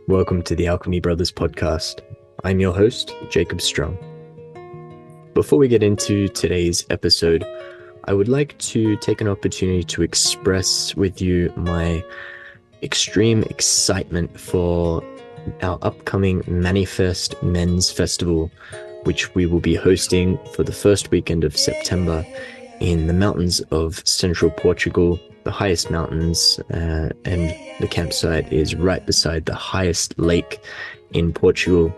Welcome to the Alchemy Brothers Podcast. I'm your host, Jacob Strong. Before we get into today's episode, I would like to take an opportunity to express with you my extreme excitement for our upcoming Manifest Men's Festival, which we will be hosting for the first weekend of September in the mountains of central Portugal, the highest mountains, and the campsite is right beside the highest lake in Portugal.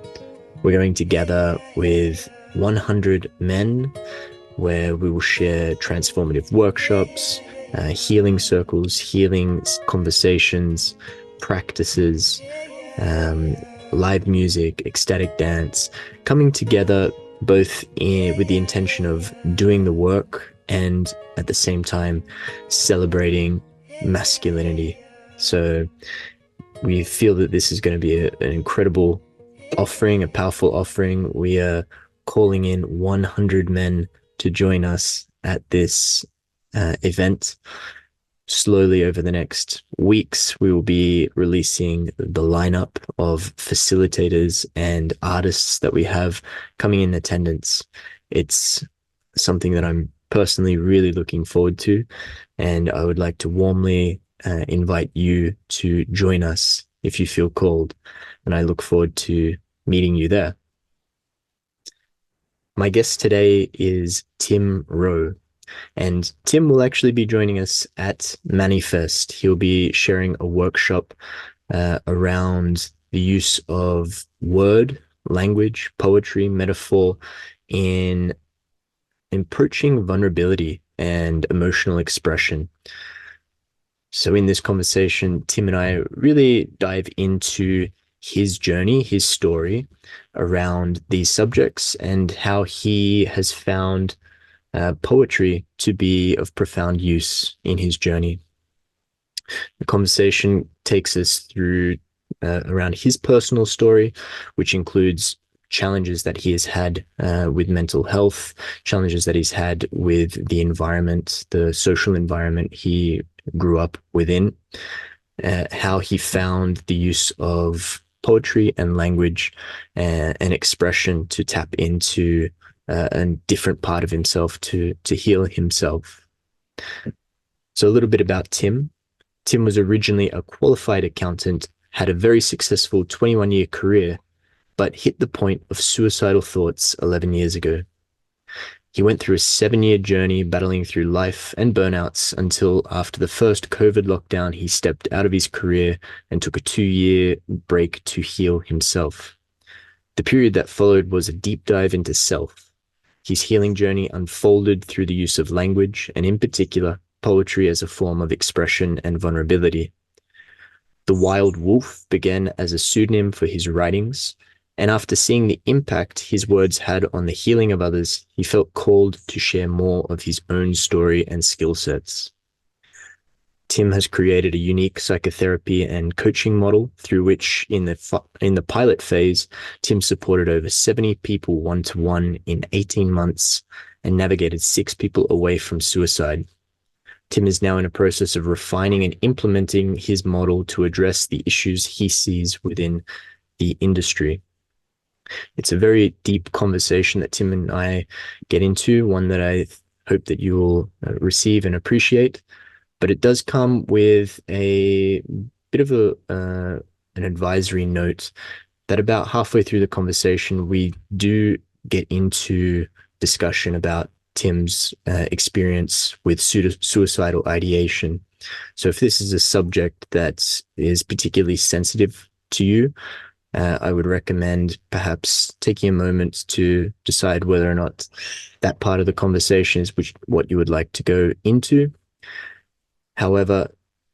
We're going to gather with 100 men where we will share transformative workshops, healing circles, healing conversations, practices, live music, ecstatic dance, coming together both with the intention of doing the work and at the same time celebrating masculinity. So we feel that this is going to be an incredible offering, a powerful offering. We are calling in 100 men to join us at this event. Slowly over the next weeks, we will be releasing the lineup of facilitators and artists that we have coming in attendance. It's something that I'm personally really looking forward to, and I would like to warmly invite you to join us if you feel called, and I look forward to meeting you there. My guest today is Tim Rowe, and Tim will actually be joining us at Manifest. He'll be sharing a workshop around the use of word, language, poetry, metaphor in approaching vulnerability and emotional expression. So in this conversation, Tim and I really dive into his journey, his story around these subjects and how he has found poetry to be of profound use in his journey. The conversation takes us through around his personal story, which includes challenges that he has had with mental health, challenges that he's had with the environment, the social environment he grew up within, how he found the use of poetry and language and expression to tap into a different part of himself to heal himself. So a little bit about Tim. Tim was originally a qualified accountant, had a very successful 21-year career, but hit the point of suicidal thoughts 11 years ago. He went through a 7-year journey battling through life and burnouts until after the first COVID lockdown, he stepped out of his career and took a 2-year break to heal himself. The period that followed was a deep dive into self. His healing journey unfolded through the use of language, and in particular, poetry as a form of expression and vulnerability. The Wild Wolf began as a pseudonym for his writings, and after seeing the impact his words had on the healing of others, he felt called to share more of his own story and skill sets. Tim has created a unique psychotherapy and coaching model through which, in the pilot phase, Tim supported over 70 people one-to-one in 18 months and navigated 6 people away from suicide. Tim is now in a process of refining and implementing his model to address the issues he sees within the industry. It's a very deep conversation that Tim and I get into, one that I hope that you will receive and appreciate. But it does come with a bit of an advisory note that about halfway through the conversation, we do get into discussion about Tim's experience with suicidal ideation. So if this is a subject that is particularly sensitive to you, I would recommend perhaps taking a moment to decide whether or not that part of the conversation is what you would like to go into. However,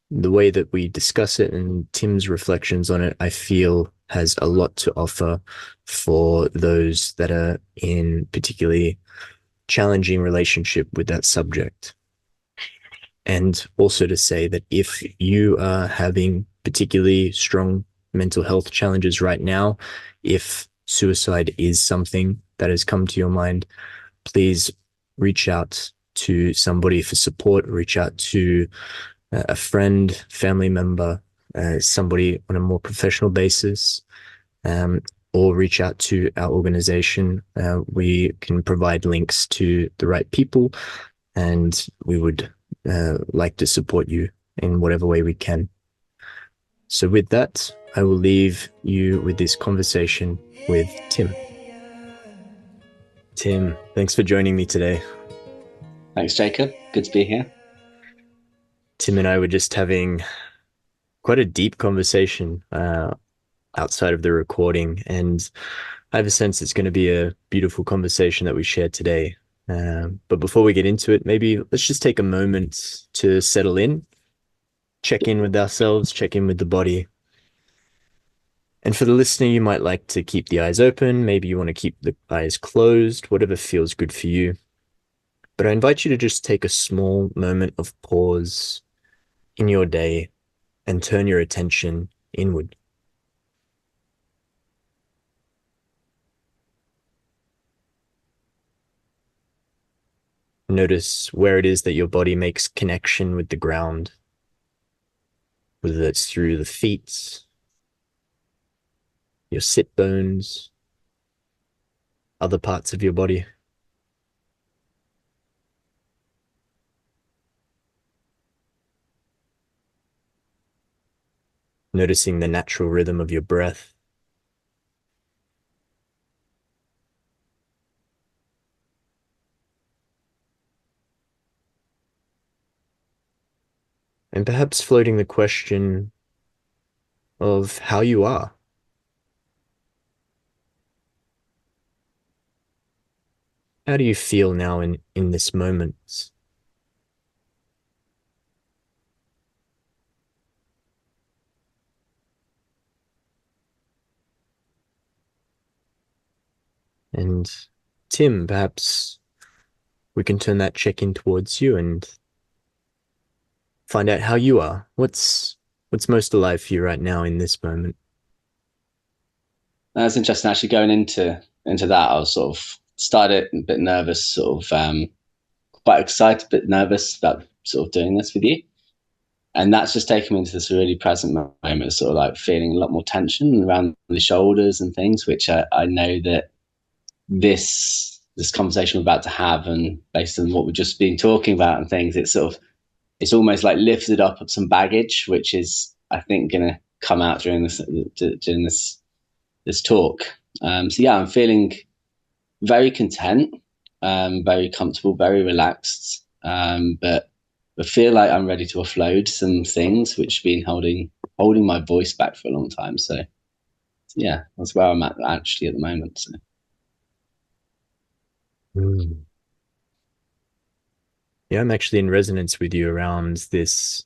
the way that we discuss it and Tim's reflections on it, I feel has a lot to offer for those that are in particularly challenging relationship with that subject. And also to say that if you are having particularly strong mental health challenges right now, if suicide is something that has come to your mind, please reach out to somebody for support, reach out to a friend, family member, somebody on a more professional basis, um, or reach out to our organization, we can provide links to the right people, and we would like to support you in whatever way we can. So with that, I will leave you with this conversation with Tim. Tim, thanks for joining me today. Thanks, Jacob. Good to be here. Tim and I were just having quite a deep conversation outside of the recording, and I have a sense it's going to be a beautiful conversation that we share today. But before we get into it, maybe let's just take a moment to settle in, check in with ourselves, check in with the body. And for the listener, you might like to keep the eyes open. Maybe you want to keep the eyes closed, whatever feels good for you. But I invite you to just take a small moment of pause in your day and turn your attention inward. Notice where it is that your body makes connection with the ground, whether that's through the feet, your sit bones, other parts of your body. Noticing the natural rhythm of your breath. And perhaps floating the question of how you are. How do you feel now in this moment? And Tim, perhaps we can turn that check-in towards you and find out how you are. What's most alive for you right now in this moment? That's interesting. Actually, going into that, I was sort of started a bit nervous, sort of quite excited, but nervous about sort of doing this with you. And that's just taken me into this really present moment, sort of like feeling a lot more tension around the shoulders and things, which I know that this conversation we're about to have, and based on what we've just been talking about and things, it's almost like lifted up some baggage, which is I think going to come out during this talk. So yeah, I'm feeling very content, very comfortable, very relaxed, but I feel like I'm ready to offload some things which have been holding my voice back for a long time. So yeah, that's where I'm at actually at the moment. So. Mm. Yeah, I'm actually in resonance with you around this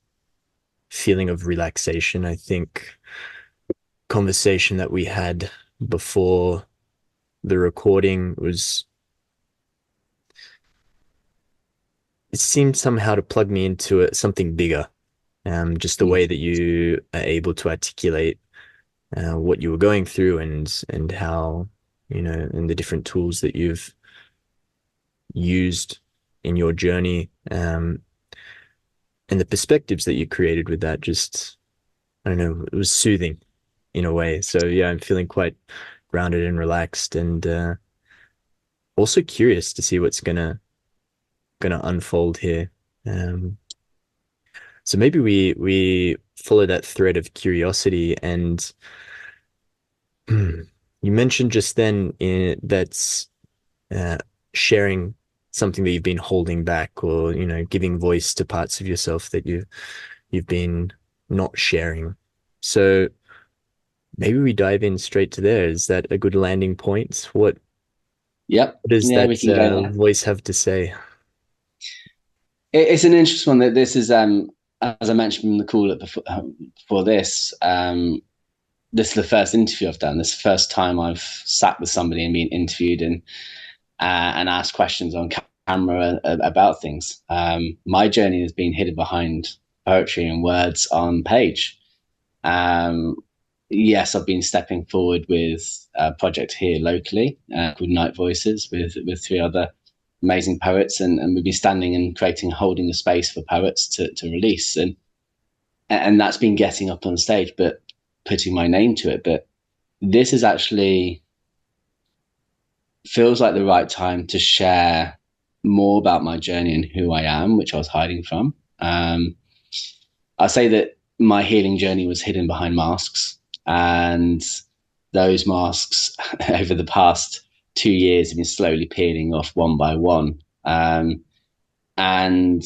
feeling of relaxation. I think conversation that we had before the recording was, it seemed somehow to plug me into something bigger. Just the way that you are able to articulate what you were going through, and how, and the different tools that you've used in your journey, and the perspectives that you created with that. Just, I don't know, it was soothing in a way. So yeah, I'm feeling quite grounded and relaxed, and also curious to see what's gonna unfold here. So maybe we follow that thread of curiosity, and you mentioned just then that's sharing something that you've been holding back, or giving voice to parts of yourself that you've been not sharing. So maybe we dive in straight to there. Is that a good landing point? Yep. What does Yeah, that we can go there. voice have to say? It's an interesting one. That this is, as I mentioned in the call before this, this is the first interview I've done. This is the first time I've sat with somebody and been interviewed and asked questions on camera about things. My journey has been hidden behind poetry and words on page. Yes, I've been stepping forward with a project here locally called Night Voices with three other amazing poets, and we've been standing and holding a space for poets to release. And and that's been getting up on stage, but putting my name to it. But this is actually feels like the right time to share more about my journey and who I am, which I was hiding from. I say that my healing journey was hidden behind masks, and those masks over the past 2 years have been slowly peeling off one by one. And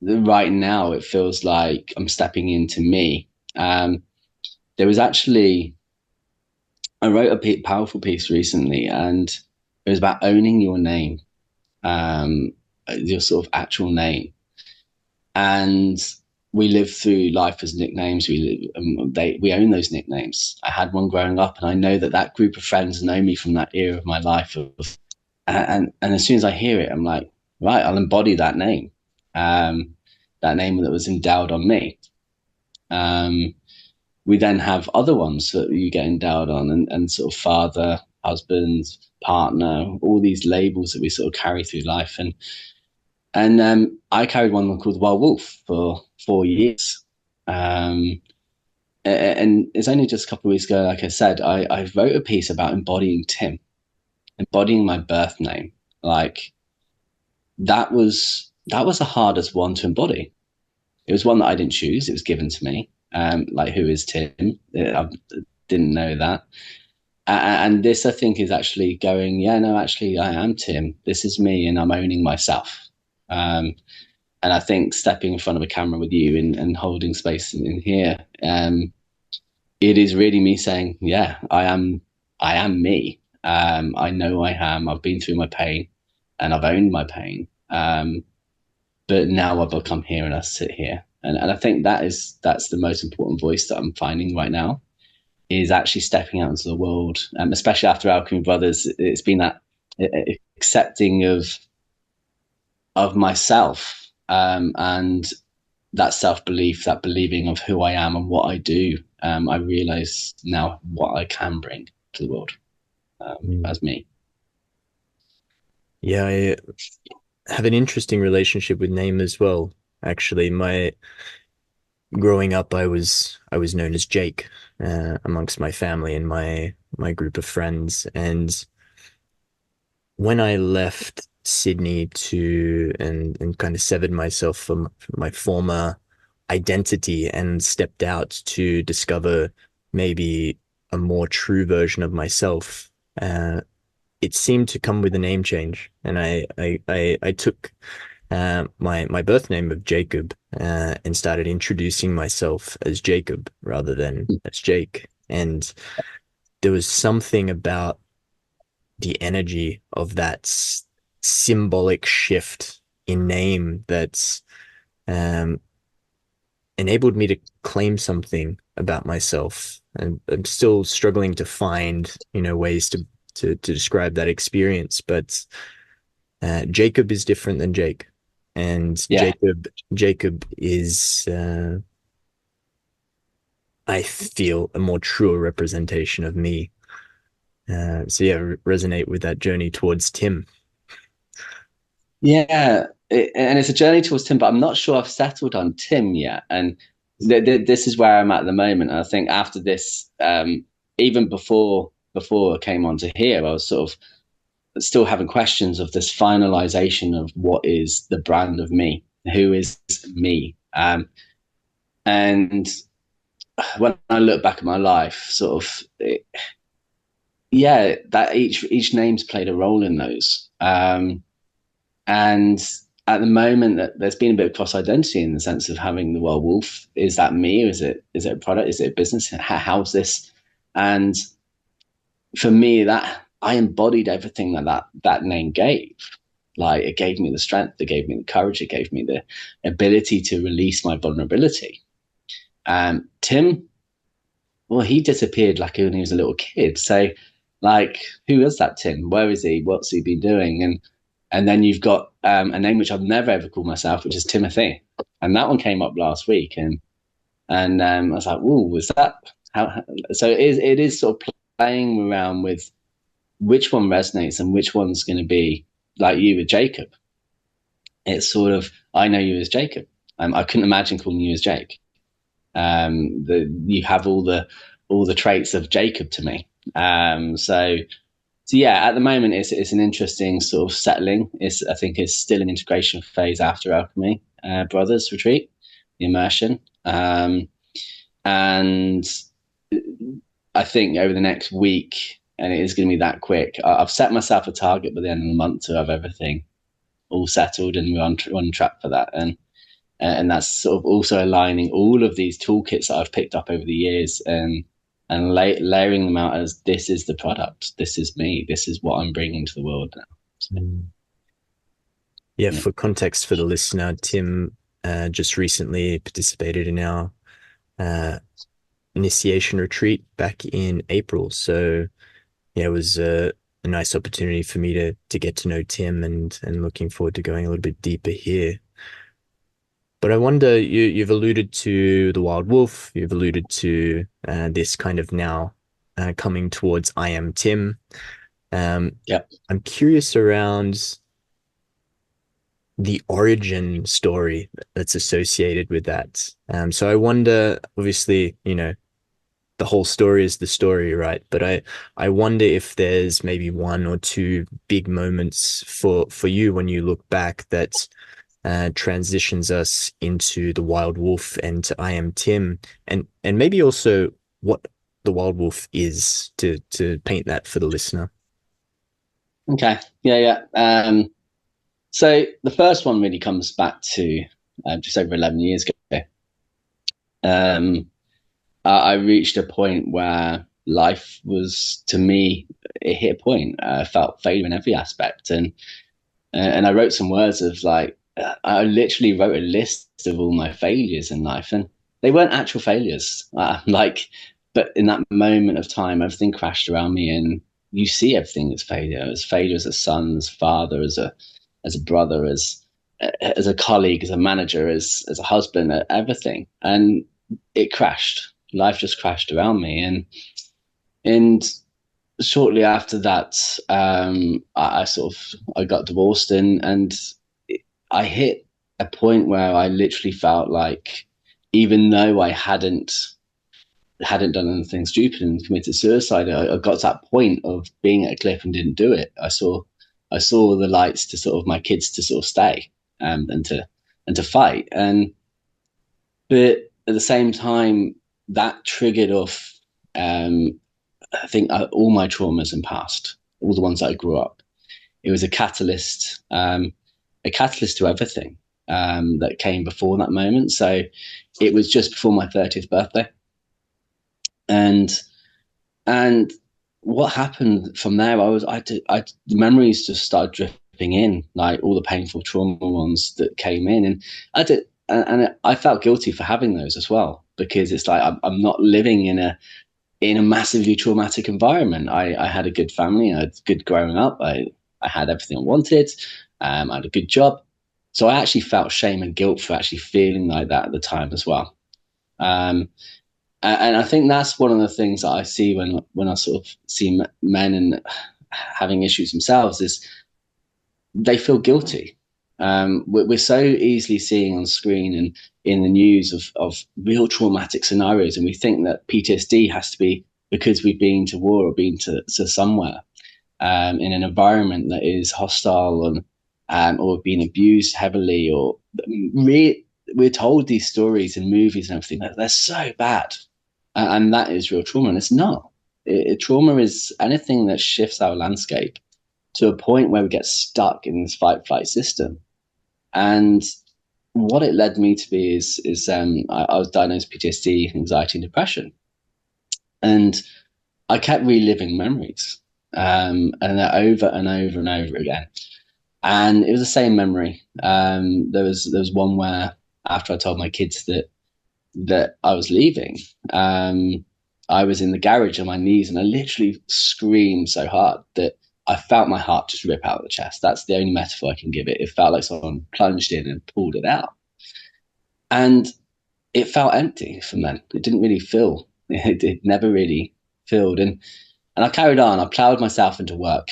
right now, it feels like I'm stepping into me. There was actually, I wrote a powerful piece recently, and it was about owning your name, your sort of actual name. And we live through life as nicknames. We own those nicknames. I had one growing up, and I know that group of friends know me from that era of my life. And as soon as I hear it, I'm like, right, I'll embody that name, that name that was endowed on me. We then have other ones that you get endowed on, and sort of father, husband, partner, all these labels that we sort of carry through life. And I carried one called Wild Wolf for 4 years. And it's only just a couple of weeks ago, like I said, I wrote a piece about embodying Tim, embodying my birth name. Like that was the hardest one to embody. It was one that I didn't choose. It was given to me. Like, who is Tim? I didn't know that. And this, I think, is actually going, yeah, no, actually, I am Tim. This is me, and I'm owning myself. And I think stepping in front of a camera with you and holding space in here, it is really me saying, yeah, I am me. I know I am. I've been through my pain, and I've owned my pain. But now I've come here, and I sit here. And I think that's the most important voice that I'm finding right now, is actually stepping out into the world, especially after Alchemy Brothers. It's been that accepting of myself, and that self-belief, that believing of who I am and what I do. I realize now what I can bring to the world as me. Yeah, I have an interesting relationship with name as well. Actually, my growing up, I was known as Jake amongst my family and my group of friends. And when I left Sydney and kind of severed myself from my former identity and stepped out to discover maybe a more true version of myself, it seemed to come with a name change. And I took my birth name of Jacob and started introducing myself as Jacob rather than as Jake. And there was something about the energy of that symbolic shift in name that's enabled me to claim something about myself. And I'm still struggling to find, ways to describe that experience. But Jacob is different than Jake. And Yeah. Jacob is, I feel, a more truer representation of me. So yeah, resonate with that journey towards Tim. Yeah, and it's a journey towards Tim, but I'm not sure I've settled on Tim yet. And this is where I'm at the moment. And I think after this, even before I came onto here, I was sort of still having questions of this finalization of what is the brand of me, who is me. And when I look back at my life, sort of, yeah, that each name's played a role in those. And at the moment, that there's been a bit of cross identity in the sense of having the Wild Wolf. Is that me? Or is it a product? Is it a business? How's this? And for me, that I embodied everything that name gave. Like, it gave me the strength, it gave me the courage, it gave me the ability to release my vulnerability. Tim, well, he disappeared like when he was a little kid. So, like, who is that Tim? Where is he? What's he been doing? And then you've got a name which I've never ever called myself, which is Timothy, and that one came up last week, and I was like, "Ooh, was that how?" So it is sort of playing around with which one resonates and which one's going to be like you with Jacob. It's sort of, I know you as Jacob, I couldn't imagine calling you as Jake. You have all the traits of Jacob to me. So yeah, at the moment it's an interesting sort of settling. I think it's still an integration phase after Alchemy Brothers retreat, the immersion, and I think over the next week, and it is going to be that quick. I've set myself a target by the end of the month to have everything all settled, and we're on track for that. And that's sort of also aligning all of these toolkits that I've picked up over the years and layering them out as this is the product, this is me, this is what I'm bringing to the world now. So, yeah, for context for the listener, Tim just recently participated in our initiation retreat back in April. So yeah, it was a nice opportunity for me to get to know Tim, and looking forward to going a little bit deeper here. But I wonder, you've alluded to the wild wolf, you've alluded to this kind of now coming towards I am Tim. yeah. I'm curious around the origin story that's associated with that. So I wonder, obviously, the whole story is the story, right? But I wonder if there's maybe one or two big moments for you when you look back that transitions us into the wild wolf and to I am Tim, and maybe also what the wild wolf is, to paint that for the listener. Okay. Yeah. So the first one really comes back to just over 11 years ago. I reached a point where life was, to me, it hit a point. I felt failure in every aspect, and I wrote some words of like, I literally wrote a list of all my failures in life, and they weren't actual failures. But in that moment of time, everything crashed around me, and you see everything as failure as a son, as a father, as a brother, as a colleague, as a manager, as a husband, everything, and it crashed. Life just crashed around me, and shortly after that, I got divorced, and I hit a point where I literally felt like, even though I hadn't done anything stupid and committed suicide, I got to that point of being at a cliff and didn't do it. I saw the lights to sort of my kids to sort of stay, and to fight. But at the same time, that triggered off, I think, all my traumas and past, all the ones that I grew up. It was a catalyst to everything that came before that moment. So it was just before my 30th birthday. And what happened from there, the memories just started dripping in, like all the painful trauma ones that came in. And I felt guilty for having those as well, because it's like, I'm not living in a massively traumatic environment. I had a good family. I had good growing up. I had everything I wanted. I had a good job. So I actually felt shame and guilt for actually feeling like that at the time as well. And I think that's one of the things that I see when I sort of see men and having issues themselves, is they feel guilty. We're so easily seeing on screen and in the news of real traumatic scenarios, and we think that PTSD has to be because we've been to war or been to somewhere in an environment that is hostile or being abused heavily, or we're told these stories in movies and everything that they're so bad, and that is real trauma, and it's not. Trauma is anything that shifts our landscape to a point where we get stuck in this fight-flight system. And what it led me to be is I was diagnosed with PTSD, anxiety, and depression, and I kept reliving memories, and they're over and over and over again. And it was the same memory. There was one where, after I told my kids that I was leaving, I was in the garage on my knees, and I literally screamed so hard that I felt my heart just rip out of the chest. That's the only metaphor I can give it. It felt like someone plunged in and pulled it out. And it felt empty from then. It didn't really fill. It never really filled. And I carried on. I plowed myself into work.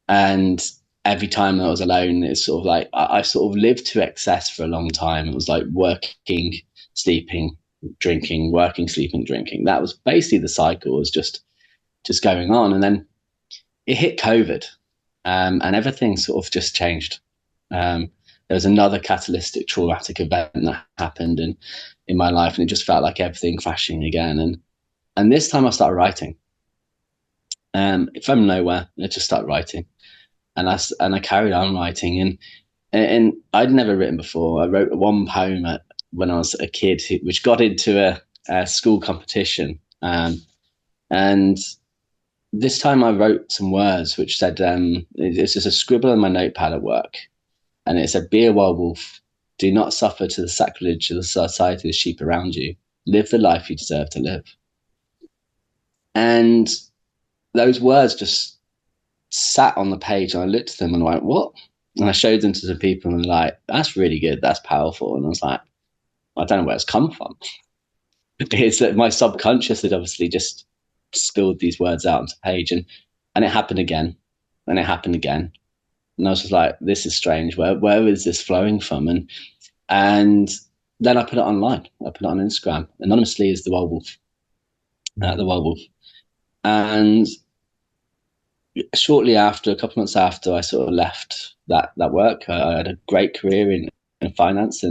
And every time I was alone, it's sort of like I sort of lived to excess for a long time. It was like working, sleeping, drinking, working, sleeping, drinking. That was basically the cycle, was just going on. And then it hit COVID, and everything sort of just changed. There was another catalytic traumatic event that happened in my life, and it just felt like everything crashing again. And this time I started writing. From nowhere, I just started writing. And I carried on writing, and I'd never written before. I wrote one poem when I was a kid, which got into a school competition, and this time I wrote some words which said, it's just a scribble on my notepad at work, and it said, "Be a werewolf. Do not suffer to the sacrilege of the society of the sheep around you. Live the life you deserve to live." And those words just sat on the page, and I looked at them and I went, "What?" And I showed them to some people, and they're like, "That's really good. That's powerful." And I was like, I don't know where it's come from. It's that my subconscious had obviously just spilled these words out onto page, and it happened again, and it happened again. And I was just like, this is strange. Where is this flowing from? And then I put it online. I put it on Instagram anonymously as the werewolf, and shortly after, a couple of months after, I sort of left that work. I had a great career in finance,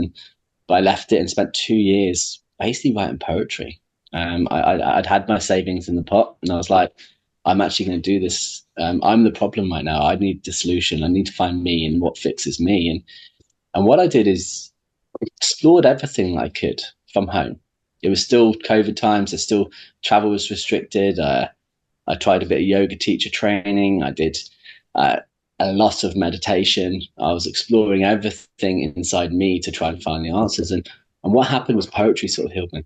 but I left it and spent 2 years basically writing poetry. I'd had my savings in the pot, and I was like, I'm actually going to do this. I'm the problem right now. I need dissolution. I need to find me and what fixes me. And what I did is explored everything I could from home. It was still COVID times. Still travel was restricted. I tried a bit of yoga teacher training. I did a lot of meditation. I was exploring everything inside me to try and find the answers. And what happened was poetry sort of healed me.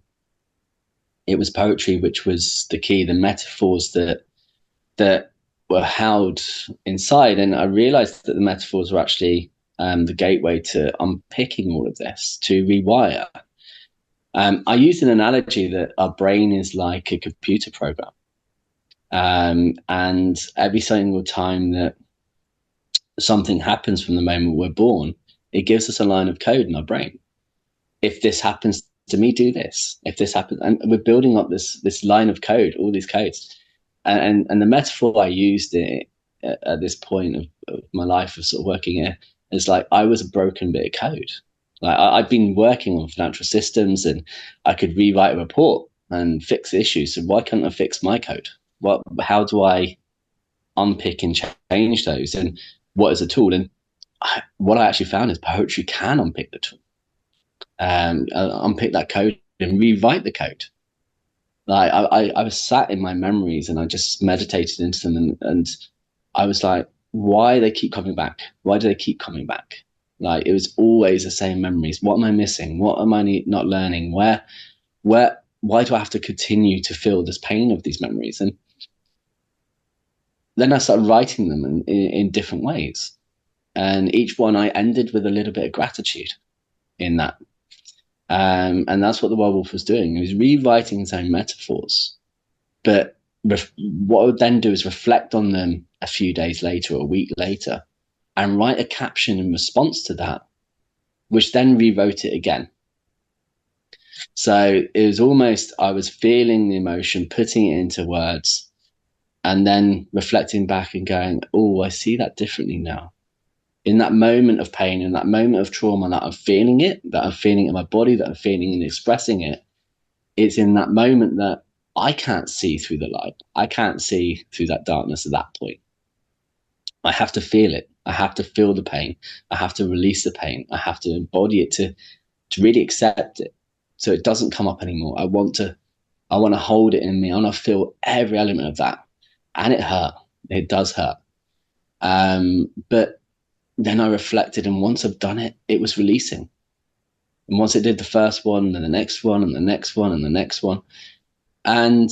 It was poetry which was the key, the metaphors that were held inside. And I realized that the metaphors were actually the gateway to unpicking all of this, to rewire. I used an analogy that our brain is like a computer program. And every single time that something happens from the moment we're born, it gives us a line of code in our brain. If this happens to me, do this. If this happens, and we're building up this line of code, all these codes. And the metaphor I used at this point of my life of sort of working here is like I was a broken bit of code. Like I'd been working on financial systems, and I could rewrite a report and fix issues. So why can't I fix my code? How do I unpick and change those? And what is a tool? And what I actually found is poetry can unpick the tool, unpick that code and rewrite the code. Like I was sat in my memories and I just meditated into them, and I was like, why do they keep coming back? Why do they keep coming back? Like it was always the same memories. What am I missing? What am I not learning? Why do I have to continue to feel this pain of these memories? And then I started writing them in different ways. And each one I ended with a little bit of gratitude in that. And that's what the werewolf was doing. He was rewriting his own metaphors. But what I would then do is reflect on them a few days later or a week later and write a caption in response to that, which then rewrote it again. So it was almost, I was feeling the emotion, putting it into words, and then reflecting back and going, oh, I see that differently now. In that moment of pain, in that moment of trauma, that I'm feeling it in my body, that I'm feeling and expressing it, it's in that moment that I can't see through the light. I can't see through that darkness at that point. I have to feel it. I have to feel the pain. I have to release the pain. I have to embody it to really accept it, so it doesn't come up anymore. I want to hold it in me. I want to feel every element of that. And it hurt. It does hurt. But then I reflected, and once I've done it, it was releasing. And once it did the first one, then the next one, and the next one, and the next one. And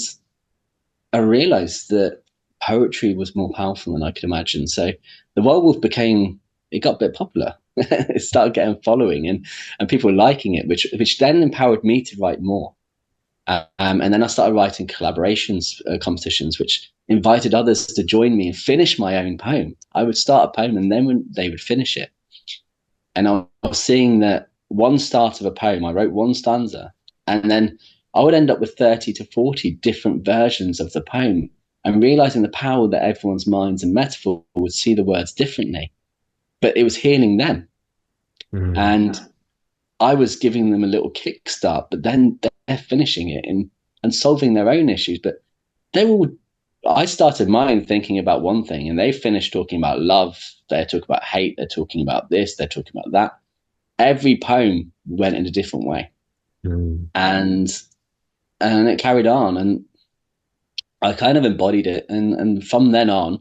I realized that poetry was more powerful than I could imagine. So the werewolf it got a bit popular. It started getting following and people liking it, which then empowered me to write more. And then I started writing collaborations competitions, which invited others to join me and finish my own poem. I would start a poem and then they would finish it. And I was seeing that one start of a poem, I wrote one stanza, and then I would end up with 30 to 40 different versions of the poem, and realizing the power that everyone's minds and metaphor would see the words differently. But it was healing them. Mm. And I was giving them a little kickstart, but then they're finishing it and solving their own issues. But they were, I started mine thinking about one thing, and they finished talking about love. They're talking about hate. They're talking about this. They're talking about that. Every poem went in a different way. Mm. And it carried on, and I kind of embodied it. And from then on,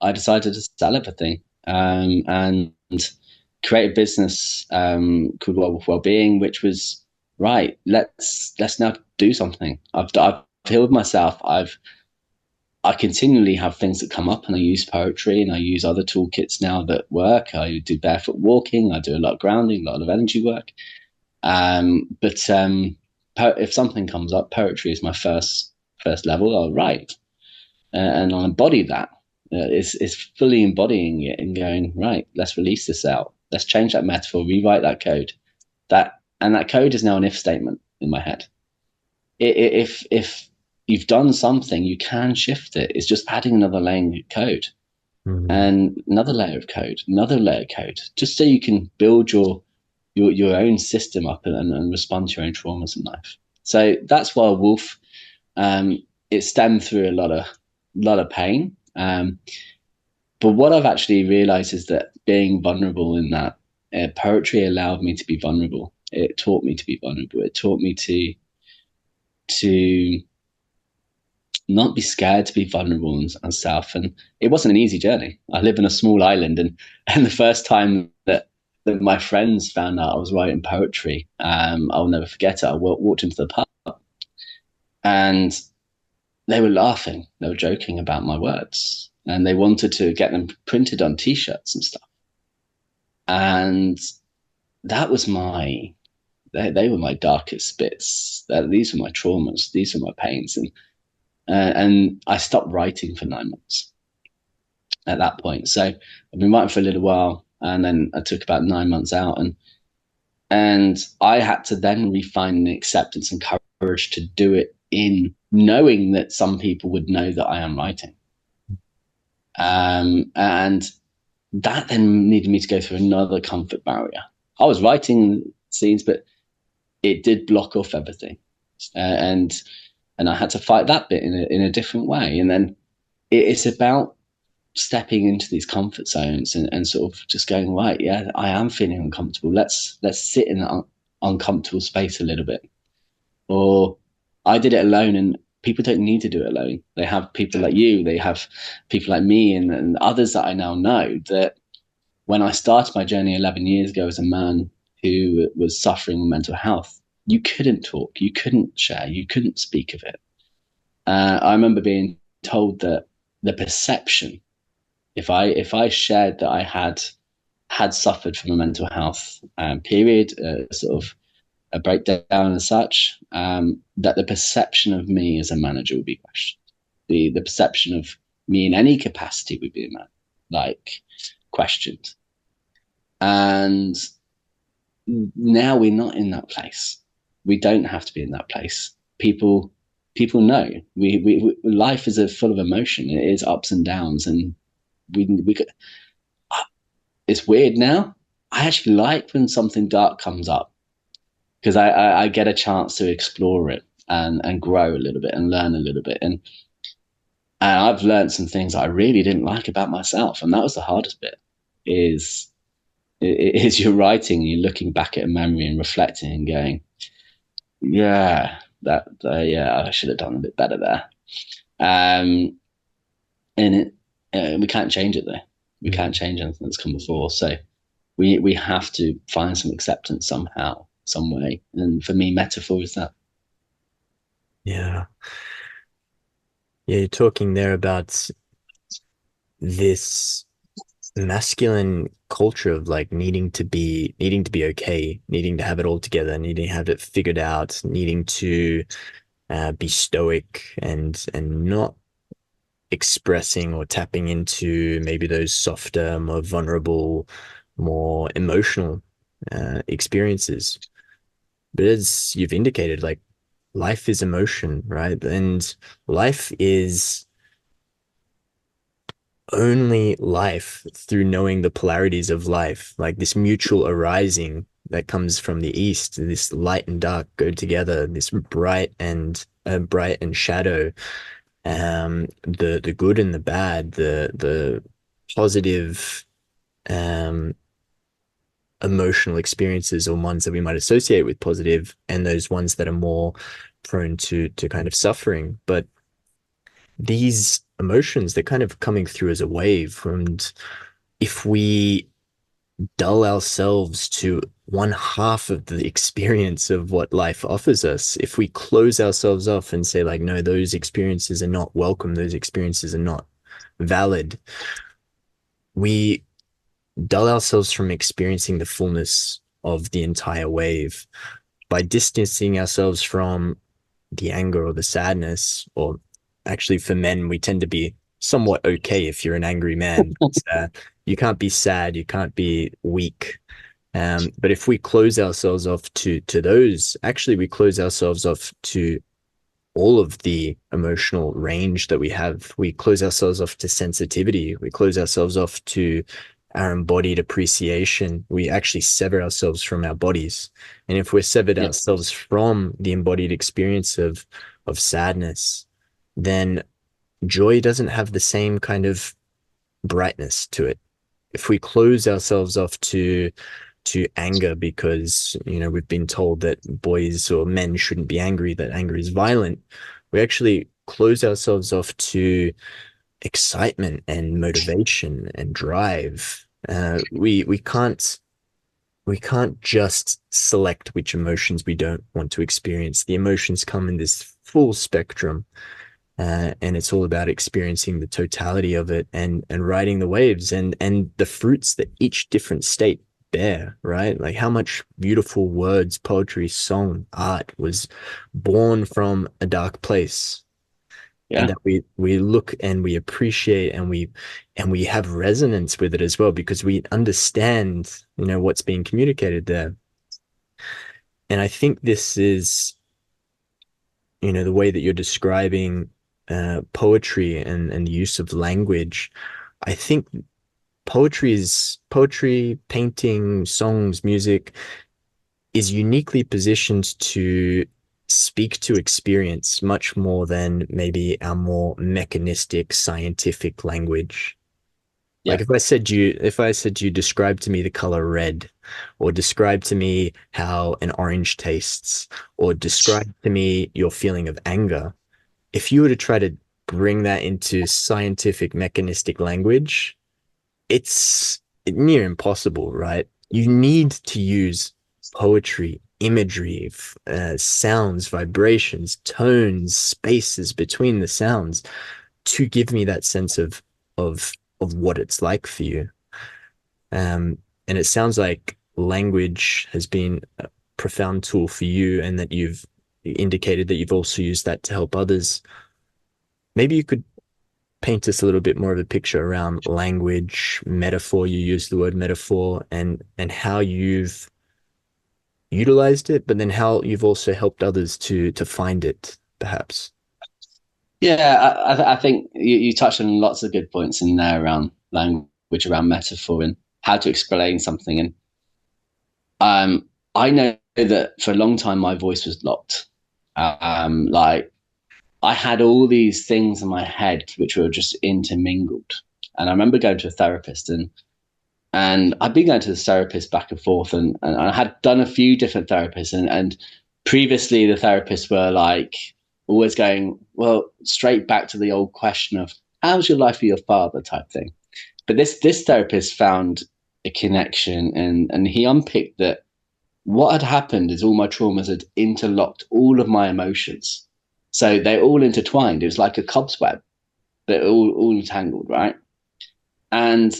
I decided to sell everything, and create a business called Wellbeing, which was right. Let's now do something. I've healed myself. I continually have things that come up, and I use poetry and I use other toolkits now that work. I do barefoot walking. I do a lot of grounding, a lot of energy work. But if something comes up, poetry is my first level. I'll write, and I'll embody that. It's fully embodying it and going, right, let's release this out. Let's change that metaphor, rewrite that code. That code is now an if statement in my head. If you've done something, you can shift it. It's just adding another layer of code, and another layer of code, another layer of code, just so you can build your own system up and respond to your own traumas in life. So that's why Wolf, it stemmed through a lot of pain. But what I've actually realized is that being vulnerable in that poetry allowed me to be vulnerable. It taught me to be vulnerable. It taught me to not be scared to be vulnerable and self. And it wasn't an easy journey. I live in a small island, and the first time that my friends found out I was writing poetry, I'll never forget it. I walked into the pub, and they were laughing. They were joking about my words, and they wanted to get them printed on T-shirts and stuff. And that was they were my darkest bits. These were my traumas. These were my pains. And I stopped writing for 9 months at that point. So I've been writing for a little while, and then I took about 9 months out, and I had to then refine the acceptance and courage to do it in knowing that some people would know that I am writing. And that then needed me to go through another comfort barrier. I was writing scenes, but it did block off everything. And I had to fight that bit in a different way. And then it's about stepping into these comfort zones and sort of just going, right, yeah, I am feeling uncomfortable. Let's sit in that uncomfortable space a little bit. Or I did it alone, and people don't need to do it alone. They have people like you, they have people like me and others that I now know, that when I started my journey 11 years ago as a man who was suffering with mental health, you couldn't talk, you couldn't share, you couldn't speak of it. I remember being told that the perception, if I shared that I had suffered from a mental health period, sort of a breakdown and such, that the perception of me as a manager would be questioned. The perception of me in any capacity would be questioned. And now we're not in that place. We don't have to be in that place. People know. We life is full of emotion. It is ups and downs, and we could. It's weird now. I actually like when something dark comes up, because I get a chance to explore it and grow a little bit and learn a little bit. And I've learned some things I really didn't like about myself. And that was the hardest bit, is you're writing, you're looking back at a memory and reflecting and going, yeah, I should have done a bit better there. And we can't change it though. We can't change anything that's come before. So we have to find some acceptance somehow, some way. And for me, metaphor is that. Yeah. Yeah, you're talking there about this masculine culture of like needing to be okay, needing to have it all together, needing to have it figured out, needing to be stoic and not expressing or tapping into maybe those softer, more vulnerable, more emotional experiences. But as you've indicated, like life is emotion, right? And life is only life through knowing the polarities of life, like this mutual arising that comes from the east. This light and dark go together. This bright and shadow, the good and the bad, the positive um emotional experiences, or ones that we might associate with positive, and those ones that are more prone to kind of suffering. But these emotions, they're kind of coming through as a wave. And if we dull ourselves to one half of the experience of what life offers us, if we close ourselves off and say, like, no, those experiences are not welcome, those experiences are not valid, we dull ourselves from experiencing the fullness of the entire wave by distancing ourselves from the anger or the sadness. Or actually, for men, we tend to be somewhat okay if you're an angry man. You can't be sad, you can't be weak. But if we close ourselves off to those, actually, we close ourselves off to all of the emotional range that we have. We close ourselves off to sensitivity. We close ourselves off to our embodied appreciation. We actually sever ourselves from our bodies. And if we're severed Yeah. ourselves from the embodied experience of sadness, then joy doesn't have the same kind of brightness to it. If we close ourselves off to anger because, we've been told that boys or men shouldn't be angry, that anger is violent, we actually close ourselves off to excitement and motivation and drive. We can't just select which emotions we don't want to experience. The emotions come in this full spectrum, and it's all about experiencing the totality of it, and riding the waves, and the fruits that each different state bear, right? Like how much beautiful words, poetry, song, art was born from a dark place, and Yeah. that we look and we appreciate, and we have resonance with it as well, because we understand, what's being communicated there. And I think this is, the way that you're describing poetry and the use of language. I think poetry, painting, songs, music is uniquely positioned to speak to experience much more than maybe our more mechanistic scientific language. Like Yeah. if I said to you, describe to me the color red, or describe to me how an orange tastes, or describe to me your feeling of anger, if you were to try to bring that into scientific mechanistic language, it's near impossible, right? You need to use poetry, imagery, sounds, vibrations, tones, spaces between the sounds to give me that sense of what it's like for you. And it sounds like language has been a profound tool for you, and that you've indicated that you've also used that to help others. Maybe you could paint us a little bit more of a picture around language, metaphor. You use the word metaphor, and how you've utilized it, but then how you've also helped others to find it, perhaps. Yeah, I think you touched on lots of good points in there around language, around metaphor, and how to explain something. And I know that for a long time my voice was locked. Like I had all these things in my head which were just intermingled. And I remember going to a therapist, and I'd been going to the therapist back and forth, and I had done a few different therapists, and previously the therapists were like always going, well, straight back to the old question of how's your life with your father type thing. But this therapist found a connection, and he unpicked that what had happened is all my traumas had interlocked all of my emotions. So they all intertwined. It was like a cobweb. They're all entangled, right? And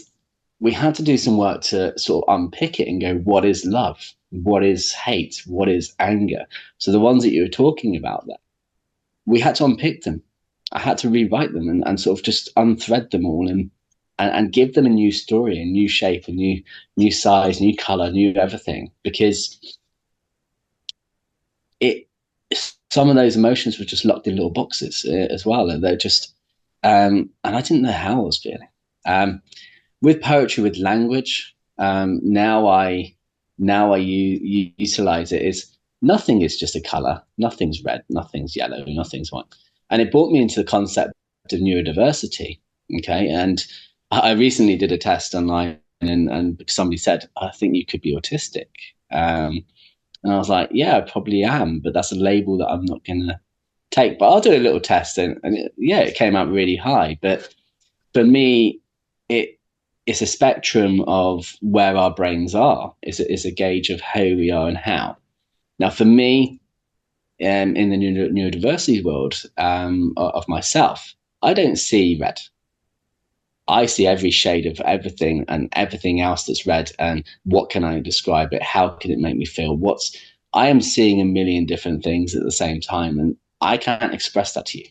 we had to do some work to sort of unpick it and go, what is love? What is hate? What is anger? So the ones that you were talking about there. we had to unpick them. I had to rewrite them and sort of just unthread them all and give them a new story, a new shape, a new size, new color, new everything, because some of those emotions were just locked in little boxes as well. And they're just, and I didn't know how I was feeling. With poetry, with language, now I utilize it is nothing is just a color. Nothing's red, nothing's yellow, nothing's white. And it brought me into the concept of neurodiversity. Okay. And I recently did a test online and somebody said, I think you could be autistic. And I was like, yeah, I probably am, but that's a label that I'm not going to take. But I'll do a little test. And it came out really high. But for me, it's a spectrum of where our brains are. It's a gauge of who we are and how. Now, for me, in the neurodiversity world of myself, I don't see red. I see every shade of everything and everything else that's red. And what can I describe it? How can it make me feel? I am seeing a million different things at the same time, and I can't express that to you.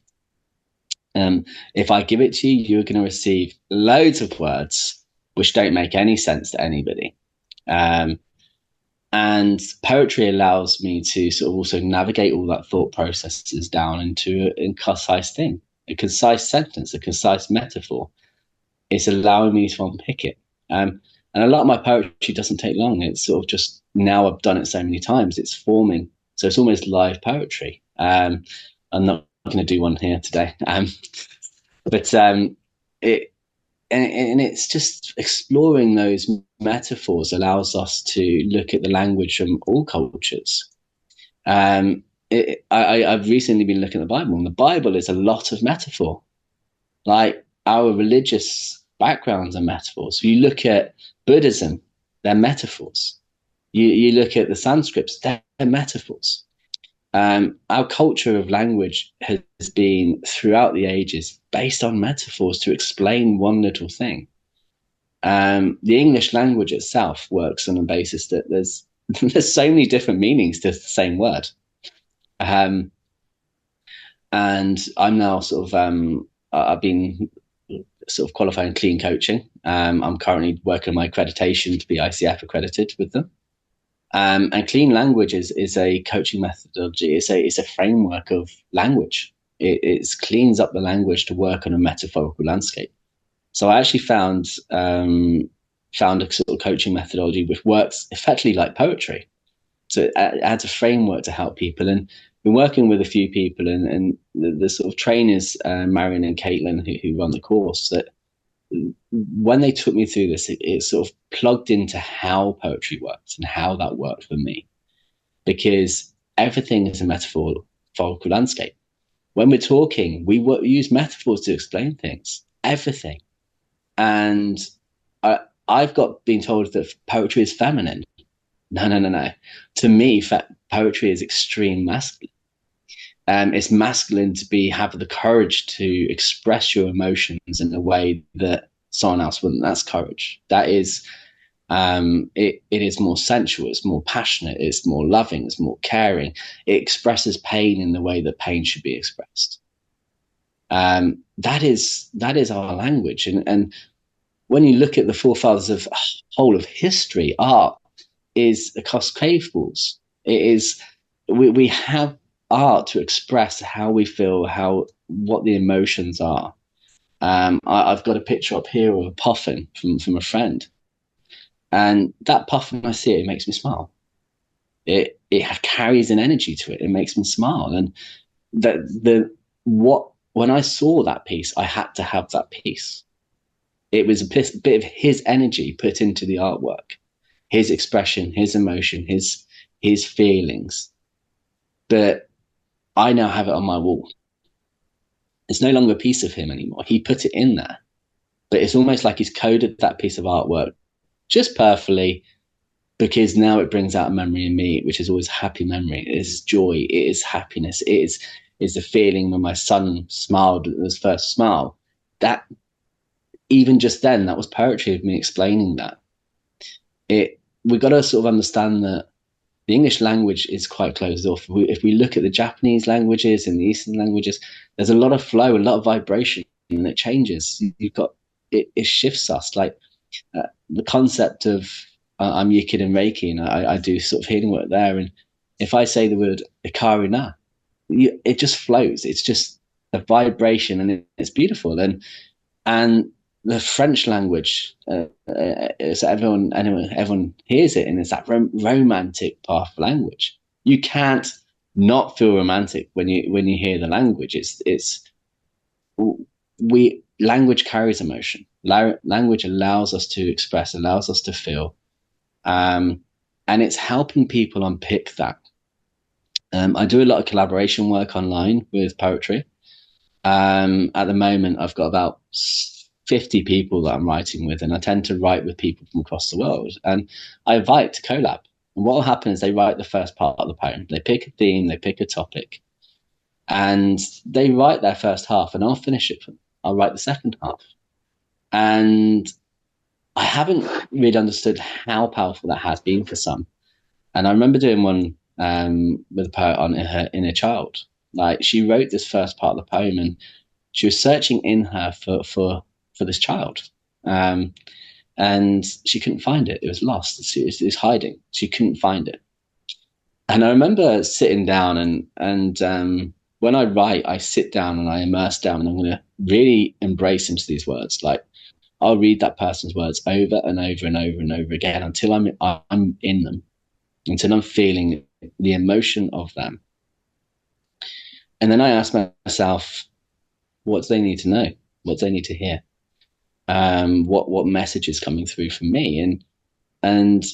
If I give it to you, you're going to receive loads of words which don't make any sense to anybody. And poetry allows me to sort of also navigate all that thought processes down into a concise thing, a concise sentence, a concise metaphor. It's allowing me to unpick it. And a lot of my poetry doesn't take long. It's sort of just, now I've done it so many times, it's forming. So it's almost live poetry. I'm not going to do one here today. But it's just exploring those metaphors allows us to look at the language from all cultures. I've recently been looking at the Bible, and the Bible is a lot of metaphor. Like our religious backgrounds are metaphors. You look at Buddhism, they're metaphors. You look at the Sanskrits, they're metaphors. Our culture of language has been throughout the ages based on metaphors to explain one little thing. The English language itself works on a basis that there's so many different meanings to the same word. And I'm now I've been sort of qualifying clean coaching. I'm currently working on my accreditation to be ICF accredited with them. And clean language is a coaching methodology. It's a framework of language. It cleans up the language to work on a metaphorical landscape. So I actually found a sort of coaching methodology which works effectively like poetry. So it adds a framework to help people. And been working with a few people, and the sort of trainers, Marion and Caitlin, who run the course, that when they took me through this, it sort of plugged into how poetry works and how that worked for me, because everything is a metaphorical landscape. When we're talking, we use metaphors to explain things, everything. And I've been told that poetry is feminine. No. To me, poetry is extreme masculine. It's masculine to have the courage to express your emotions in a way that someone else wouldn't. That's courage. That is, it is more sensual. It's more passionate. It's more loving. It's more caring. It expresses pain in the way that pain should be expressed. That is our language. And when you look at the forefathers of whole of history, art is across cave walls. It is, we have art to express how we feel, what the emotions are. I've got a picture up here of a puffin from a friend, and that puffin, I see it makes me smile. It carries an energy to it. It makes me smile. And when I saw that piece, I had to have that piece. It was a bit of his energy put into the artwork, his expression, his emotion, his feelings. But I now have it on my wall. It's no longer a piece of him anymore. He put it in there, but it's almost like he's coded that piece of artwork just perfectly, because now it brings out a memory in me, which is always a happy memory. It is joy. It is happiness. It is the feeling when my son smiled at his first smile. That, even just then, that was poetry of me explaining that. We got to sort of understand that The English language is quite closed off. If we look at the Japanese languages and the Eastern languages, there's a lot of flow, a lot of vibration, and it changes. You've got it shifts us. Like the concept of I'm Yikin and Reiki, and I do sort of healing work there. And if I say the word Ikarina, it just flows. It's just a vibration, and it's beautiful. And the French language, is everyone hears it, and it's that romantic part of language. You can't not feel romantic when you hear the language. Language carries emotion. Language allows us to express, allows us to feel, and it's helping people unpick that. I do a lot of collaboration work online with poetry. At the moment, I've got about 50 people that I'm writing with, and I tend to write with people from across the world. And I invite to collab. And what will happen is they write the first part of the poem. They pick a theme, they pick a topic, and they write their first half, and I'll finish it for them. I'll write the second half. And I haven't really understood how powerful that has been for some. And I remember doing one with a poet on her inner child. Like, she wrote this first part of the poem, and she was searching in her for this child, and she couldn't find it. It was lost. It was hiding. She couldn't find it. And I remember sitting down, and when I write, I sit down and I immerse down, and I'm going to really embrace into these words. Like, I'll read that person's words over and over and over and over again until I'm in them, until I'm feeling the emotion of them. And then I ask myself, what do they need to know? What do they need to hear? What message is coming through from me? And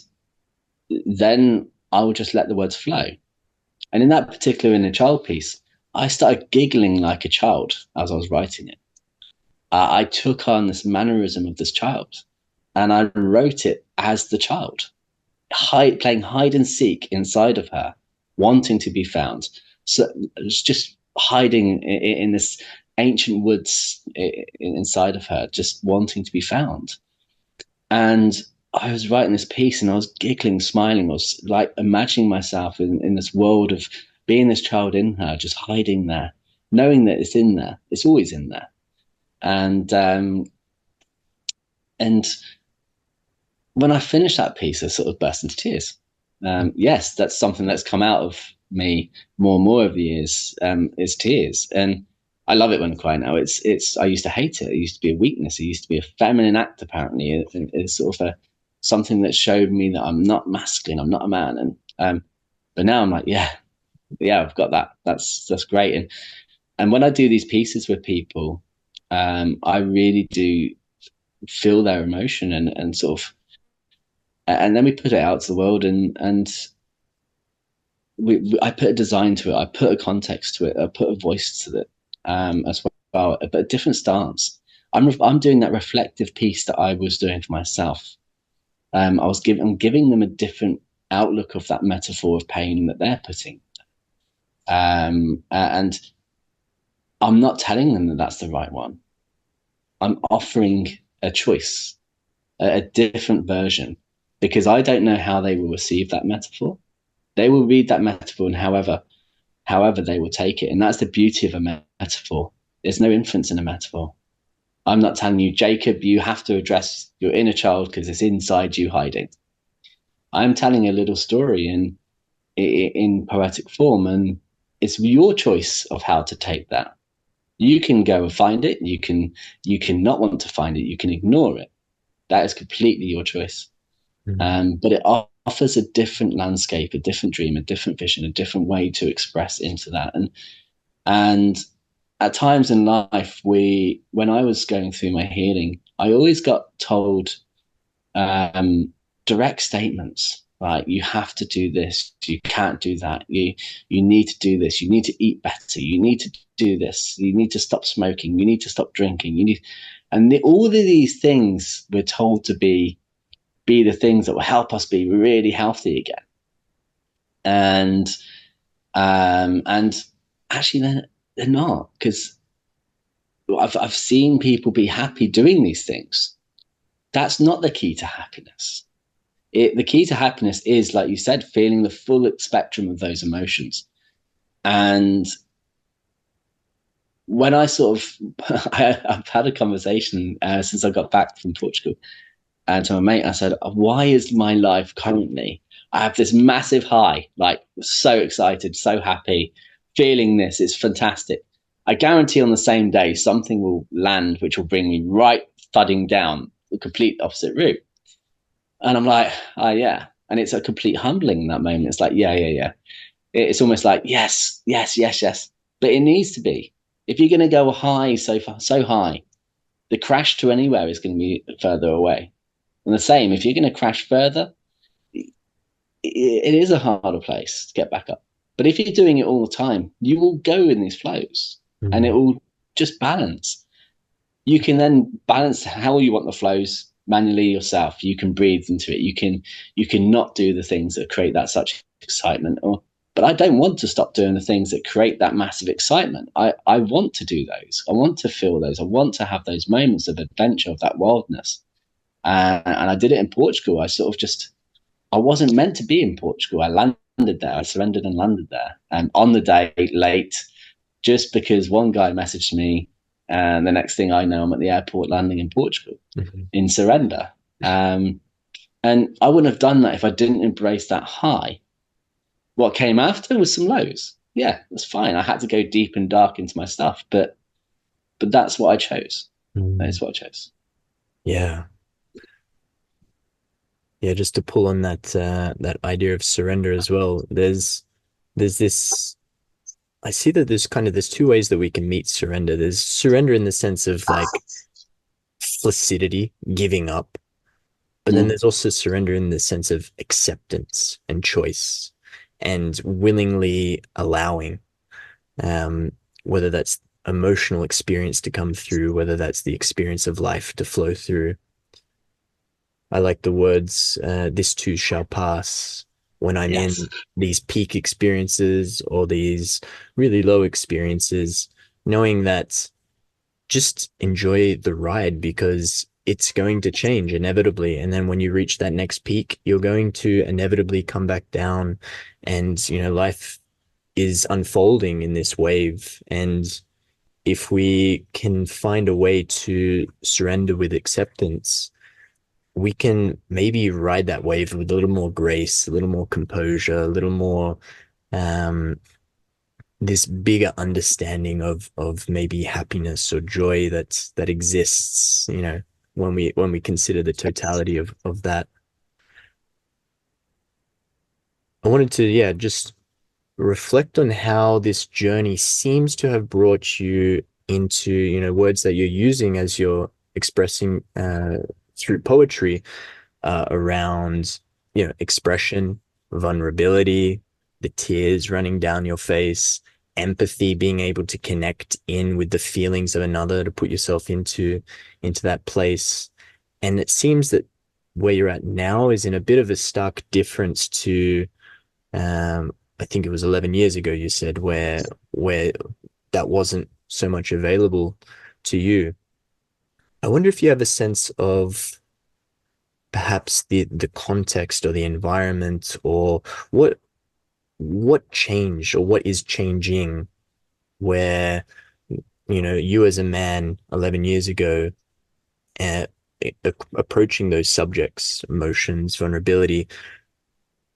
then I will just let the words flow. And in that particular inner child piece, I started giggling like a child as I was writing it. I took on this mannerism of this child, and I wrote it as the child, playing hide and seek inside of her, wanting to be found. So it's just hiding in this ancient woods inside of her, just wanting to be found. And I was writing this piece, and I was giggling, smiling. I was like imagining myself in this world of being this child in her, just hiding there, knowing that it's in there. It's always in there. And when I finished that piece, I sort of burst into tears. Yes, that's something that's come out of me more and more over the years, is tears. And I love it when I cry now. I used to hate it. It used to be a weakness. It used to be a feminine act, apparently. It's sort of something that showed me that I'm not masculine. I'm not a man. And but now I'm like, yeah, I've got that. That's great. And when I do these pieces with people, I really do feel their emotion and sort of, and then we put it out to the world, and I put a design to it. I put a context to it. I put a voice to it, as well, but a different stance. I'm doing that reflective piece that I was doing for myself. I'm giving them a different outlook of that metaphor of pain that they're putting, and I'm not telling them that that's the right one. I'm offering a choice, a different version, because I don't know how they will receive that metaphor. They will read that metaphor, and however they will take it. And that's the beauty of a metaphor. There's no influence in a metaphor. I'm not telling you, Jacob, you have to address your inner child because it's inside you hiding. I'm telling a little story in poetic form, and it's your choice of how to take that. You can go and find it. You can not want to find it. You can ignore it. That is completely your choice. Mm-hmm. But it offers a different landscape, a different dream, a different vision, a different way to express into that. And at times in life, when I was going through my healing, I always got told direct statements. Right, you have to do this. You can't do that. You need to do this. You need to eat better. You need to do this. You need to stop smoking. You need to stop drinking. All of these things we're told to be the things that will help us be really healthy again. And actually, they're not, because I've seen people be happy doing these things. That's not the key to happiness. The key to happiness is, like you said, feeling the full spectrum of those emotions. And when I sort of, I've had a conversation since I got back from Portugal, and to my mate, I said, why is my life currently, I have this massive high, like so excited, so happy, feeling this, it's fantastic. I guarantee on the same day, something will land, which will bring me right thudding down the complete opposite route. And I'm like, oh, yeah. And it's a complete humbling in that moment. It's like, yeah. It's almost like, yes. But it needs to be. If you're going to go high so far, so high, the crash to anywhere is going to be further away. And the same, if you're going to crash further, it is a harder place to get back up. But if you're doing it all the time, you will go in these flows and it will just balance. You can then balance how you want the flows manually yourself. You can breathe into it. You can not do the things that create that such excitement. But I don't want to stop doing the things that create that massive excitement. I want to do those. I want to feel those. I want to have those moments of adventure, of that wildness. And I did it in Portugal. I wasn't meant to be in Portugal. I landed there. I surrendered and landed there. And on the day, late, just because one guy messaged me, and the next thing I know, I'm at the airport landing in Portugal in surrender. And I wouldn't have done that if I didn't embrace that high. What came after was some lows. Yeah, that's fine. I had to go deep and dark into my stuff, but that's what I chose. That is what I chose. Yeah. Yeah, just to pull on that that idea of surrender as well. There's this, I see that there's two ways that we can meet surrender. There's surrender in the sense of like flaccidity, giving up. But then there's also surrender in the sense of acceptance and choice and willingly allowing, whether that's emotional experience to come through, whether that's the experience of life to flow through. I like the words, this too shall pass. When I'm in these peak experiences or these really low experiences, knowing that just enjoy the ride because it's going to change inevitably. And then when you reach that next peak, you're going to inevitably come back down. And, life is unfolding in this wave. And if we can find a way to surrender with acceptance, we can maybe ride that wave with a little more grace, a little more composure, a little more this bigger understanding of maybe happiness or joy that exists, when we consider the totality of that. I wanted to, just reflect on how this journey seems to have brought you into, words that you're using as you're expressing through poetry around, expression, vulnerability, the tears running down your face, empathy, being able to connect in with the feelings of another, to put yourself into that place. And it seems that where you're at now is in a bit of a stark difference to, I think it was 11 years ago, you said, where that wasn't so much available to you. I wonder if you have a sense of perhaps the context or the environment, or what changed or what is changing where, you as a man 11 years ago, approaching those subjects, emotions, vulnerability,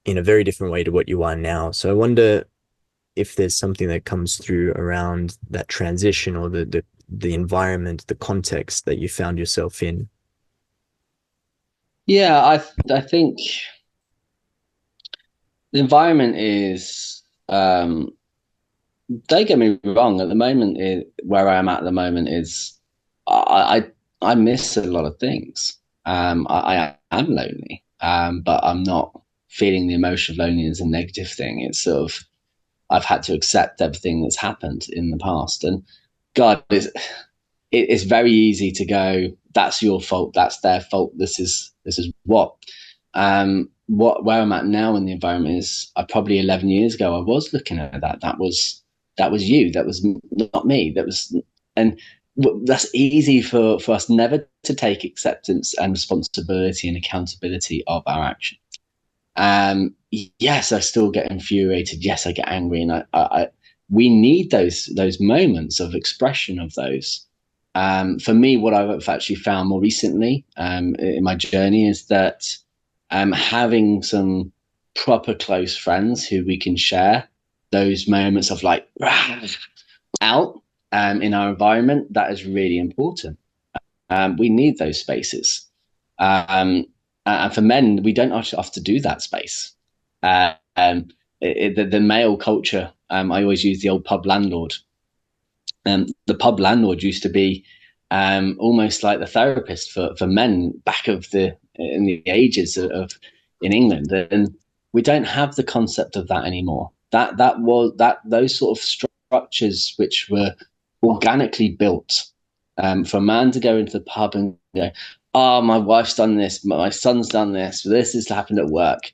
in a very different way to what you are now. So I wonder if there's something that comes through around that transition, or the environment, the context that you found yourself in. Yeah, I think the environment is, don't get me wrong, at the moment, where I am at the moment is, I miss a lot of things. I am lonely, but I'm not feeling the emotion of loneliness as a negative thing. It's sort of, I've had to accept everything that's happened in the past. And God, it's very easy to go, that's your fault, that's their fault, this is where I'm at now in the environment is, I probably 11 years ago I was looking at that was you, that was not me, and that's easy for us never to take acceptance and responsibility and accountability of our action. Yes, I still get infuriated. Yes, I get angry, and we need those moments of expression of those. For me, what I've actually found more recently in my journey is that having some proper close friends who we can share those moments of like out in our environment, that is really important. We need those spaces. And for men, we don't actually have to do that space. The male culture, I always use the old pub landlord. The pub landlord used to be almost like the therapist for men back in the ages of in England, and we don't have the concept of that anymore. Those sort of structures which were organically built for a man to go into the pub and go, oh, my wife's done this, my son's done this has happened at work.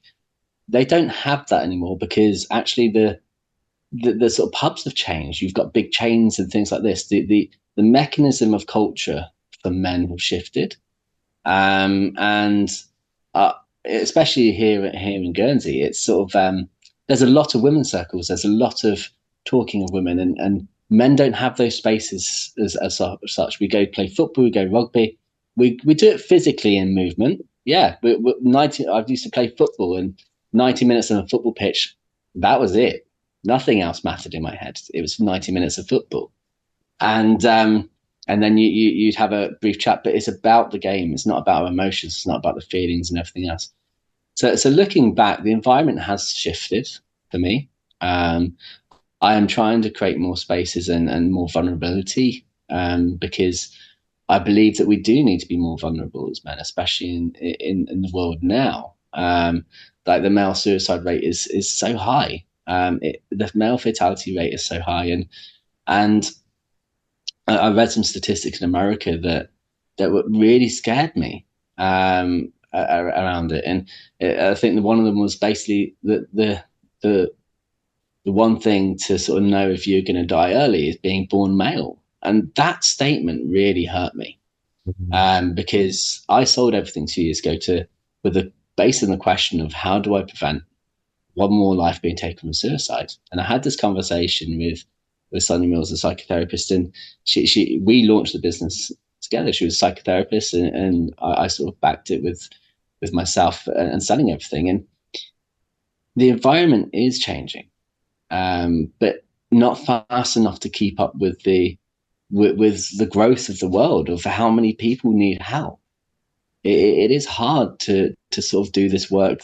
They don't have that anymore because actually the sort of pubs have changed. You've got big chains and things like this. The mechanism of culture for men have shifted, and especially here in Guernsey, it's sort of there's a lot of women's circles. There's a lot of talking of women, and men don't have those spaces as such. We go play football, we go rugby. We do it physically in movement. Yeah, I used to play football, and 90 minutes on a football pitch, that was it. Nothing else mattered in my head. It was 90 minutes of football, and then you'd have a brief chat. But it's about the game. It's not about our emotions. It's not about the feelings and everything else. So looking back, the environment has shifted for me. I am trying to create more spaces and more vulnerability because I believe that we do need to be more vulnerable as men, especially in the world now. Like the male suicide rate is so high. The male fatality rate is so high, and I read some statistics in America that really scared me around it, and I think that one of them was basically the one thing to sort of know if you're going to die early is being born male, and that statement really hurt me because I sold everything 2 years ago based on the question of how do I prevent one more life being taken from suicide. And I had this conversation with Sunny Mills, a psychotherapist, and we launched the business together. She was a psychotherapist, and I sort of backed it with myself and selling everything. And the environment is changing, but not fast enough to keep up with the growth of the world, of how many people need help. It is hard to sort of do this work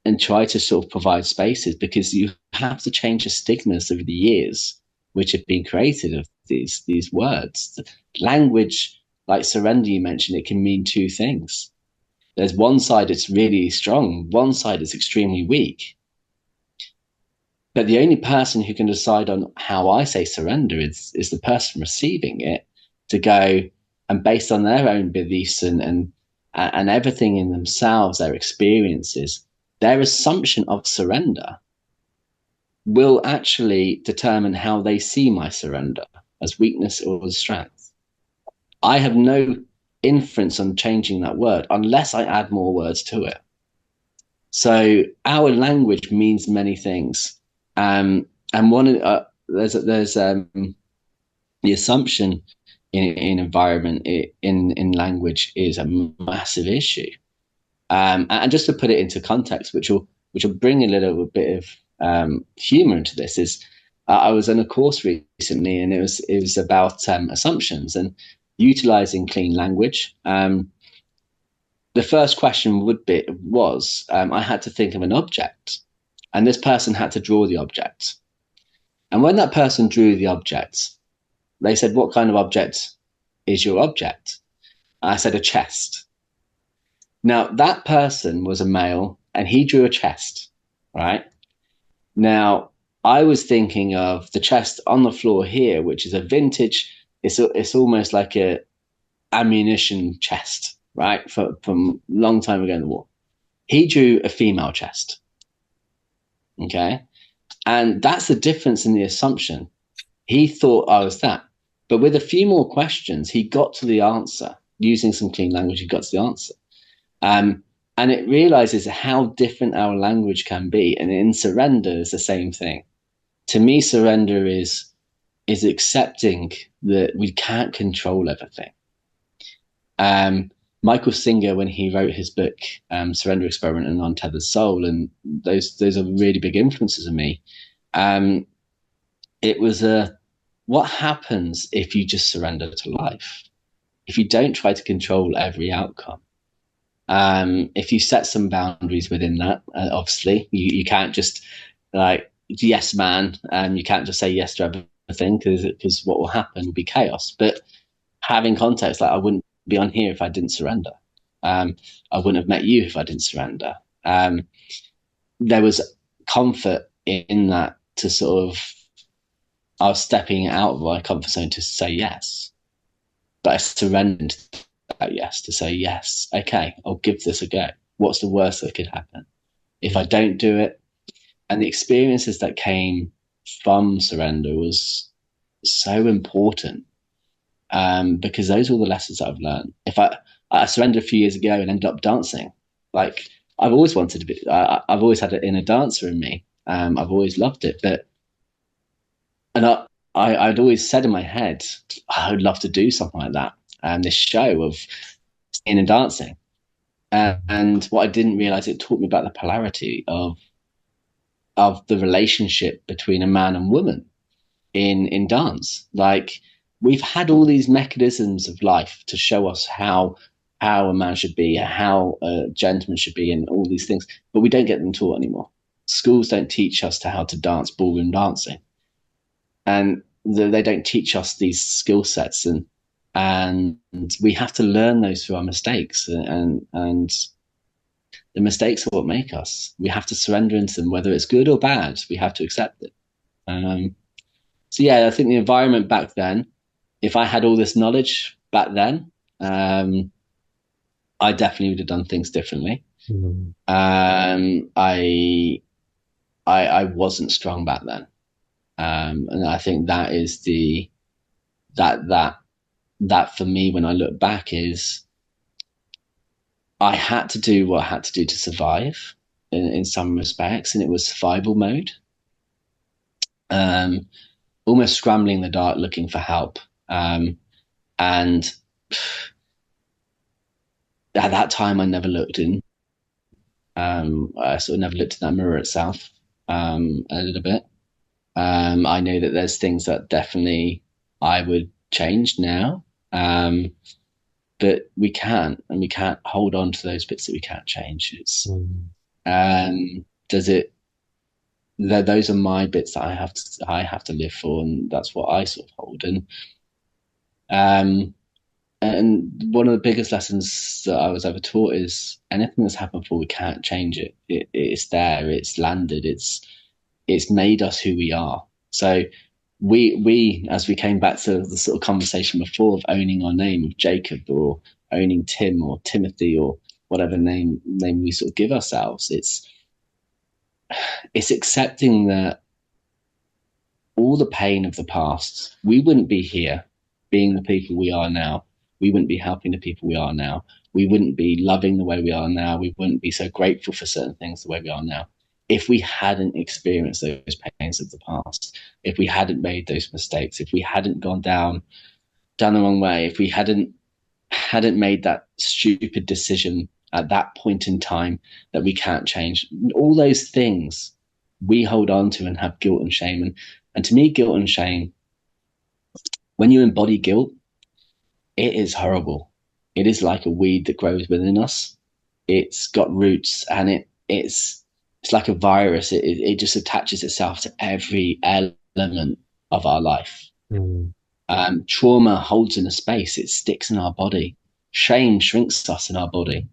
and try to sort of provide spaces, because you have to change the stigmas of the years which have been created of these words. Language, like surrender, you mentioned, it can mean two things. There's one side it's really strong, one side is extremely weak. But the only person who can decide on how I say surrender is the person receiving it, to go and based on their own beliefs and everything in themselves, their experiences, their assumption of surrender will actually determine how they see my surrender, as weakness or as strength. I have no influence on changing that word unless I add more words to it. So our language means many things. And there's the assumption in environment, in language, is a massive issue. And just to put it into context, which will bring a little bit of humor into this, is I was in a course recently, and it was about assumptions and utilizing clean language. The first question was I had to think of an object, and this person had to draw the object. And when that person drew the object, they said, "What kind of object is your object?" I said, "A chest." Now, that person was a male, and he drew a chest, right? Now, I was thinking of the chest on the floor here, which is a vintage, it's almost like a ammunition chest, right? From a long time ago in the war. He drew a female chest, okay? And that's the difference in the assumption. He thought I was that. But with a few more questions, he got to the answer. Using some clean language, he got to the answer. And it realizes how different our language can be. And in surrender is the same thing. To me, surrender is accepting that we can't control everything. Michael Singer, when he wrote his book, Surrender Experiment and Untethered Soul, and those are really big influences of me. It was what happens if you just surrender to life? If you don't try to control every outcome, if you set some boundaries within that, obviously you can't just like yes man, you can't just say yes to everything, because what will happen will be chaos. But having context, like I wouldn't be on here if I didn't surrender. I wouldn't have met you if I didn't surrender. There was comfort in that, to sort of, I was stepping out of my comfort zone to say yes, but I surrendered that yes to say yes. Okay, I'll give this a go. What's the worst that could happen if I don't do it? And the experiences that came from surrender was so important, because those are all the lessons that I've learned. If I surrendered a few years ago and ended up dancing, like I've always wanted to be, I've always had an inner dancer in me. I've always loved it, and I'd always said in my head, I would love to do something like that. This show of singing and dancing. And what I didn't realize, it taught me about the polarity of the relationship between a man and woman in dance. Like, we've had all these mechanisms of life to show us how a man should be, how a gentleman should be, and all these things, but we don't get them taught anymore. Schools don't teach us how to dance ballroom dancing, and they don't teach us these skill sets, and we have to learn those through our mistakes, and the mistakes are what make us. We have to surrender into them, whether it's good or bad. We have to accept it. So yeah, I think the environment back then, if I had all this knowledge back then, I definitely would have done things differently. I wasn't strong back then, and I think that is that for me, when I look back, is I had to do what I had to do to survive in some respects, and it was survival mode. Almost scrambling in the dark, looking for help. And at that time, I never looked in. I sort of never looked in that mirror itself a little bit. I know that there's things that definitely I would change now, but we can't, and we can't hold on to those bits that we can't change. It's does it? Those are my bits that I have to live for, and that's what I sort of hold. And one of the biggest lessons that I was ever taught is anything that's happened before, we can't change it. It's there. It's landed. It's made us who we are. So we as we came back to the sort of conversation before of owning our name of Jacob, or owning Tim or Timothy, or whatever name we sort of give ourselves, it's accepting that all the pain of the past, we wouldn't be here being the people we are now. We wouldn't be helping the people we are now. We wouldn't be loving the way we are now. We wouldn't be so grateful for certain things the way we are now, if we hadn't experienced those pains of the past, if we hadn't made those mistakes, if we hadn't gone down the wrong way, if we hadn't made that stupid decision at that point in time that we can't change. All those things we hold on to and have guilt and shame. And to me, guilt and shame, when you embody guilt, it is horrible. It is like a weed that grows within us. It's got roots, and it's like a virus. It just attaches itself to every element of our life. Trauma holds in a space. It sticks in our body. Shame shrinks us in our body.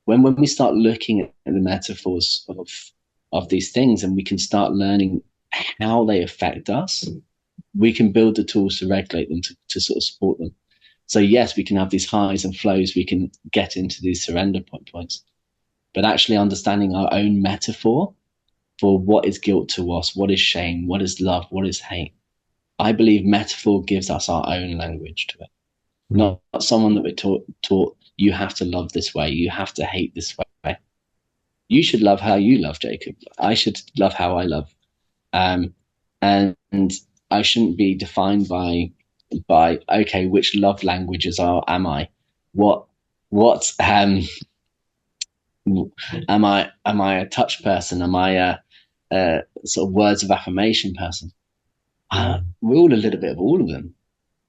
When we start looking at the metaphors of these things, and we can start learning how they affect us, we can build the tools to regulate them, to sort of support them. So yes, we can have these highs and flows. We can get into these surrender points, but actually understanding our own metaphor for what is guilt to us, what is shame, what is love, what is hate. I believe metaphor gives us our own language to it. Not someone that we're taught, You have to love this way. You have to hate this way. You should love how you love, Jacob. I should love how I love. And I shouldn't be defined by okay, which love languages am I? What am I a touch person? Am I a sort of words of affirmation person? We're all a little bit of all of them.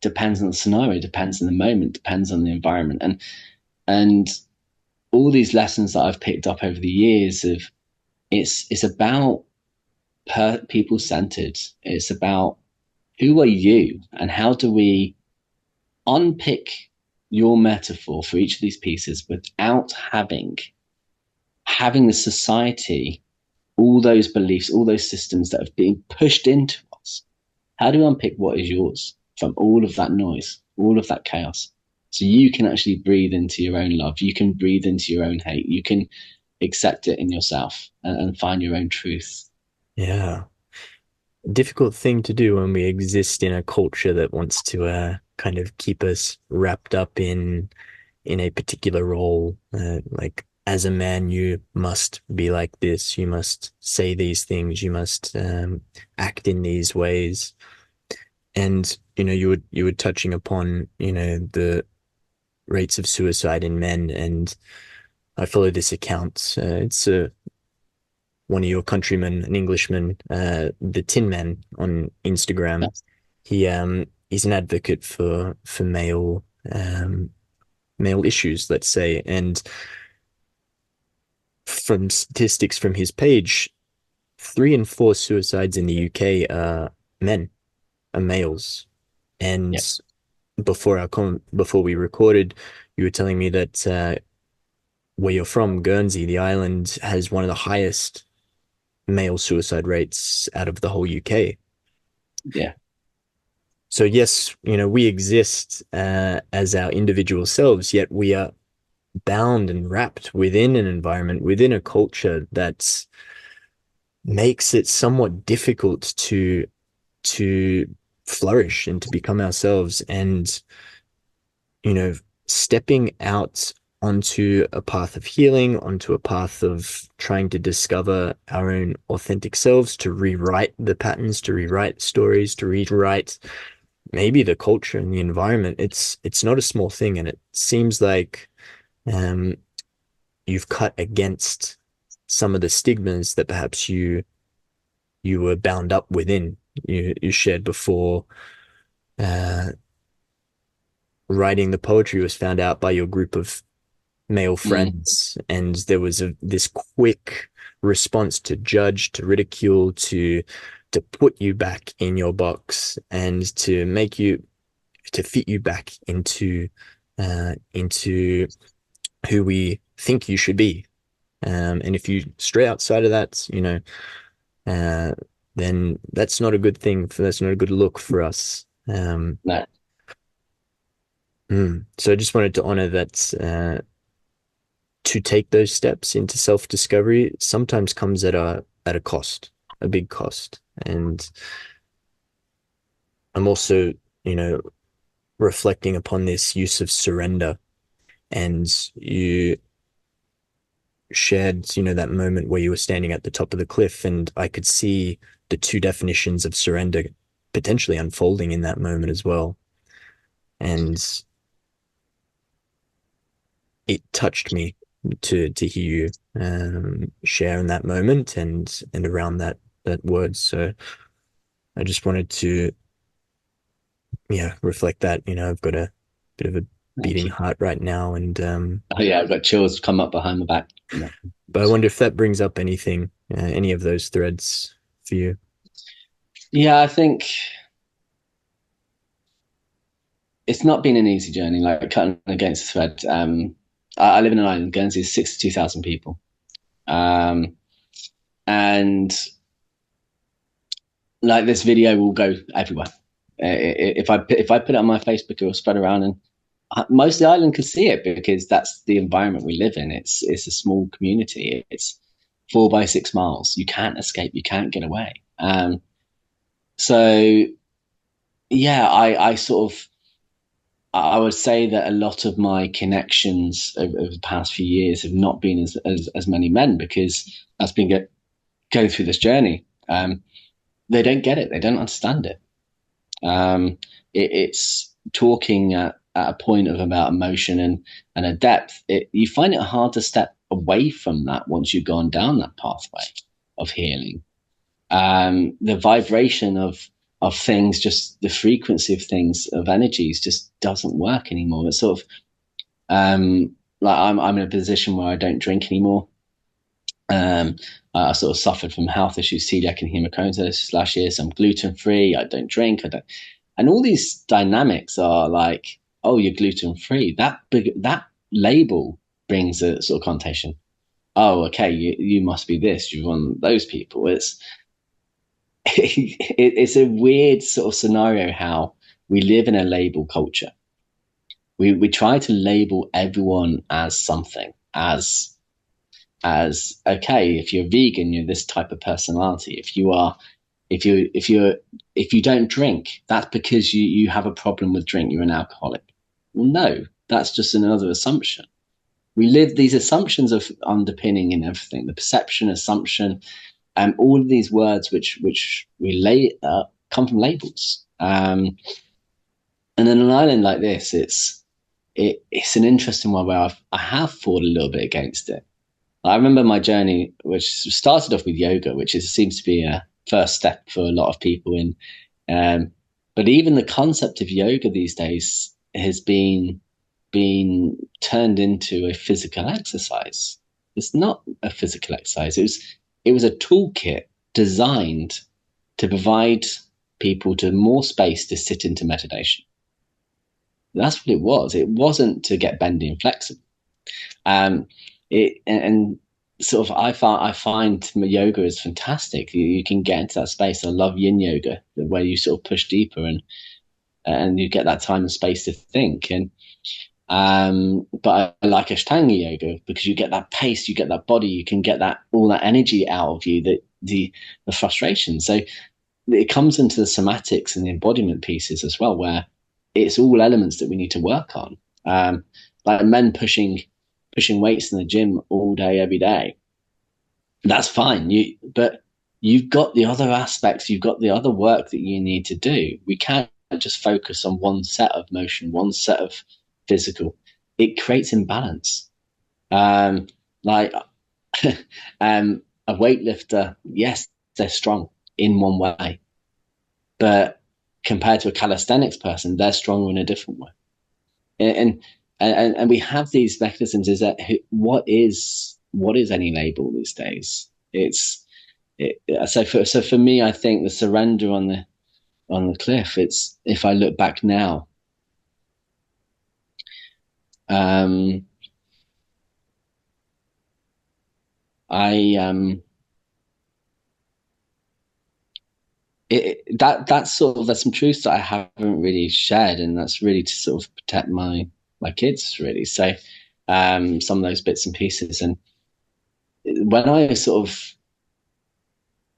Depends on the scenario, depends on the moment, depends on the environment, and all these lessons that I've picked up over the years of it's about people centered. It's about who are you and how do we unpick your metaphor for each of these pieces without having the society, all those beliefs, all those systems that have been pushed into us. How do we unpick what is yours from all of that noise, all of that chaos? So you can actually breathe into your own love. You can breathe into your own hate. You can accept it in yourself and find your own truth. Yeah. Difficult thing to do when we exist in a culture that wants to kind of keep us wrapped up in a particular role. Like as a man, you must be like this. You must say these things. You must act in these ways. And you were touching upon the rates of suicide in men, and I follow this account. It's one of your countrymen, an Englishman, the Tin Man on Instagram. Yes. He's an advocate for male issues, let's say, and from statistics from his page, 3 in 4 suicides in the UK are males. And before we recorded, you were telling me that where you're from, Guernsey, the island, has one of the highest male suicide rates out of the whole UK. Yeah. So yes, we exist as our individual selves, yet we are bound and wrapped within an environment, within a culture that makes it somewhat difficult to flourish and to become ourselves. And stepping out onto a path of healing, onto a path of trying to discover our own authentic selves, to rewrite the patterns, to rewrite stories, to rewrite maybe the culture and the environment. It's not a small thing, and it seems like you've cut against some of the stigmas that perhaps you were bound up within. You shared before, writing the poetry was found out by your group of male friends, and there was this quick response to judge, to ridicule, to put you back in your box, and to fit you back into who we think you should be. And if you stray outside of that, then that's not a good thing. That's not a good look for us. No. So I just wanted to honor that. To take those steps into self-discovery sometimes comes at a cost, a big cost. And I'm also, reflecting upon this use of surrender. And you shared, that moment where you were standing at the top of the cliff, and I could see the 2 definitions of surrender potentially unfolding in that moment as well. And it touched me to hear you share in that moment and around that word. So I just wanted to reflect that. I've got a bit of a beating heart right now, and I've got chills come up behind my back. But I wonder if that brings up anything, any of those threads for you. Yeah, I think it's not been an easy journey, like cutting against the thread. I live in an island. Guernsey is 62,000 people, and like this video will go everywhere. If I put it on my Facebook, it will spread around, and most of the island can see it because that's the environment we live in. It's a small community. It's 4 by 6 miles. You can't escape. You can't get away. So yeah, I sort of I would say that a lot of my connections over the past few years have not been as many men, because that's been going through this journey. They don't get it. They don't understand it. It's talking at a point of about emotion and a depth. You find it hard to step away from that once you've gone down that pathway of healing. The vibration of things, just the frequency of things, of energies, just doesn't work anymore. It's sort of like I'm in a position where I don't drink anymore. I sort of suffered from health issues, celiac and hemochromatosis last year, so I'm gluten free. I don't drink. And all these dynamics are like, oh, you're gluten free. That label brings a sort of connotation. Oh, okay, you must be this. You're one of those people. It's a weird sort of scenario how we live in a label culture. We try to label everyone as something, as okay, if you're vegan, you're this type of personality. If you don't drink, that's because you have a problem with drink, you're an alcoholic. Well, no, that's just another assumption. We live these assumptions of underpinning in everything, the perception, assumption, and all of these words which we come from labels. And in an island like this, it's an interesting one where I have fought a little bit against it. I remember my journey, which started off with yoga, which seems to be a first step for a lot of people but even the concept of yoga these days has been turned into a physical exercise. It's not a physical exercise. It was a toolkit designed to provide people to more space to sit into meditation. That's what it was. It wasn't to get bendy and flexible. And sort of I find yoga is fantastic. You can get into that space. I love yin yoga, where you sort of push deeper and you get that time and space to think. But I like Ashtanga yoga because you get that pace, you get that body, you can get all that energy out of you, the frustration. So it comes into the somatics and the embodiment pieces as well, where it's all elements that we need to work on. Like men pushing weights in the gym all day, every day. That's fine. But you've got the other aspects, you've got the other work that you need to do. We can't just focus on one set of motion, one set of physical. It creates imbalance. Like a weightlifter, yes, they're strong in one way, but compared to a calisthenics person, they're stronger in a different way. And we have these mechanisms. Is that what is any label these days? So for me, I think the surrender on the cliff. It's, if I look back now, that's sort of, there's some truths that I haven't really shared, and that's really to sort of protect my kids, really. So some of those bits and pieces. And when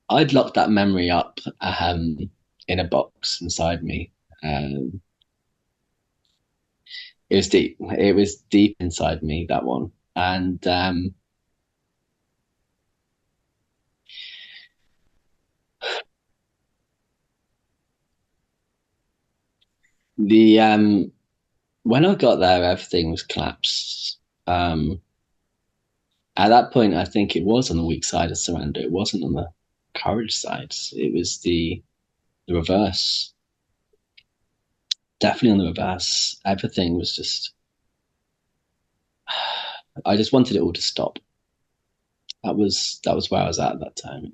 I'd locked that memory up in a box inside me. It was deep. It was deep inside me, that one. And when I got there, everything was collapsed. At that point, I think it was on the weak side of surrender. It wasn't on the courage side. It was the reverse. Definitely on the reverse. Everything was just, I just wanted it all to stop. That was where I was at that time.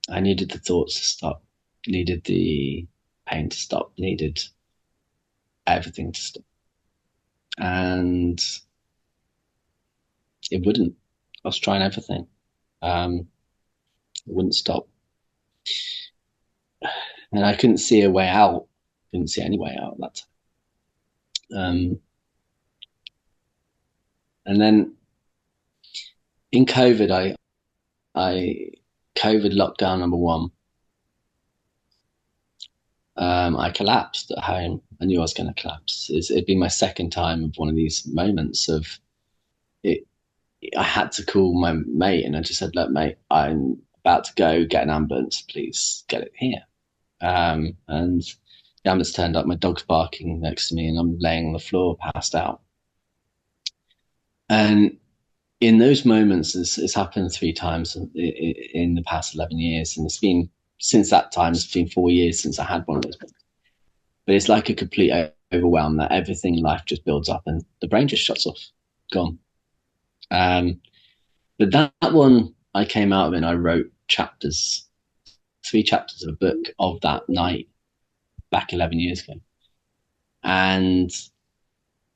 I needed the thoughts to stop, needed the pain to stop, needed everything to stop. And it wouldn't. I was trying everything. It wouldn't stop. And I couldn't see a way out. Couldn't see any way out of that time. And then in COVID, COVID lockdown number 1. I collapsed at home. I knew I was going to collapse. It'd been my second time of one of these moments of it. I had to call my mate, and I just said, "Look, mate, I'm about to go get an ambulance. Please get it here." And the ambulance turned up. My dog's barking next to me, and I'm laying on the floor, passed out. And in those moments, it's happened 3 times in the past 11 years, and it's been since that time. It's been 4 years since I had one of those. But it's like a complete overwhelm that everything in life just builds up, and the brain just shuts off, gone. But that one, I came out of it and I wrote 3 chapters of a book of that night back 11 years ago. And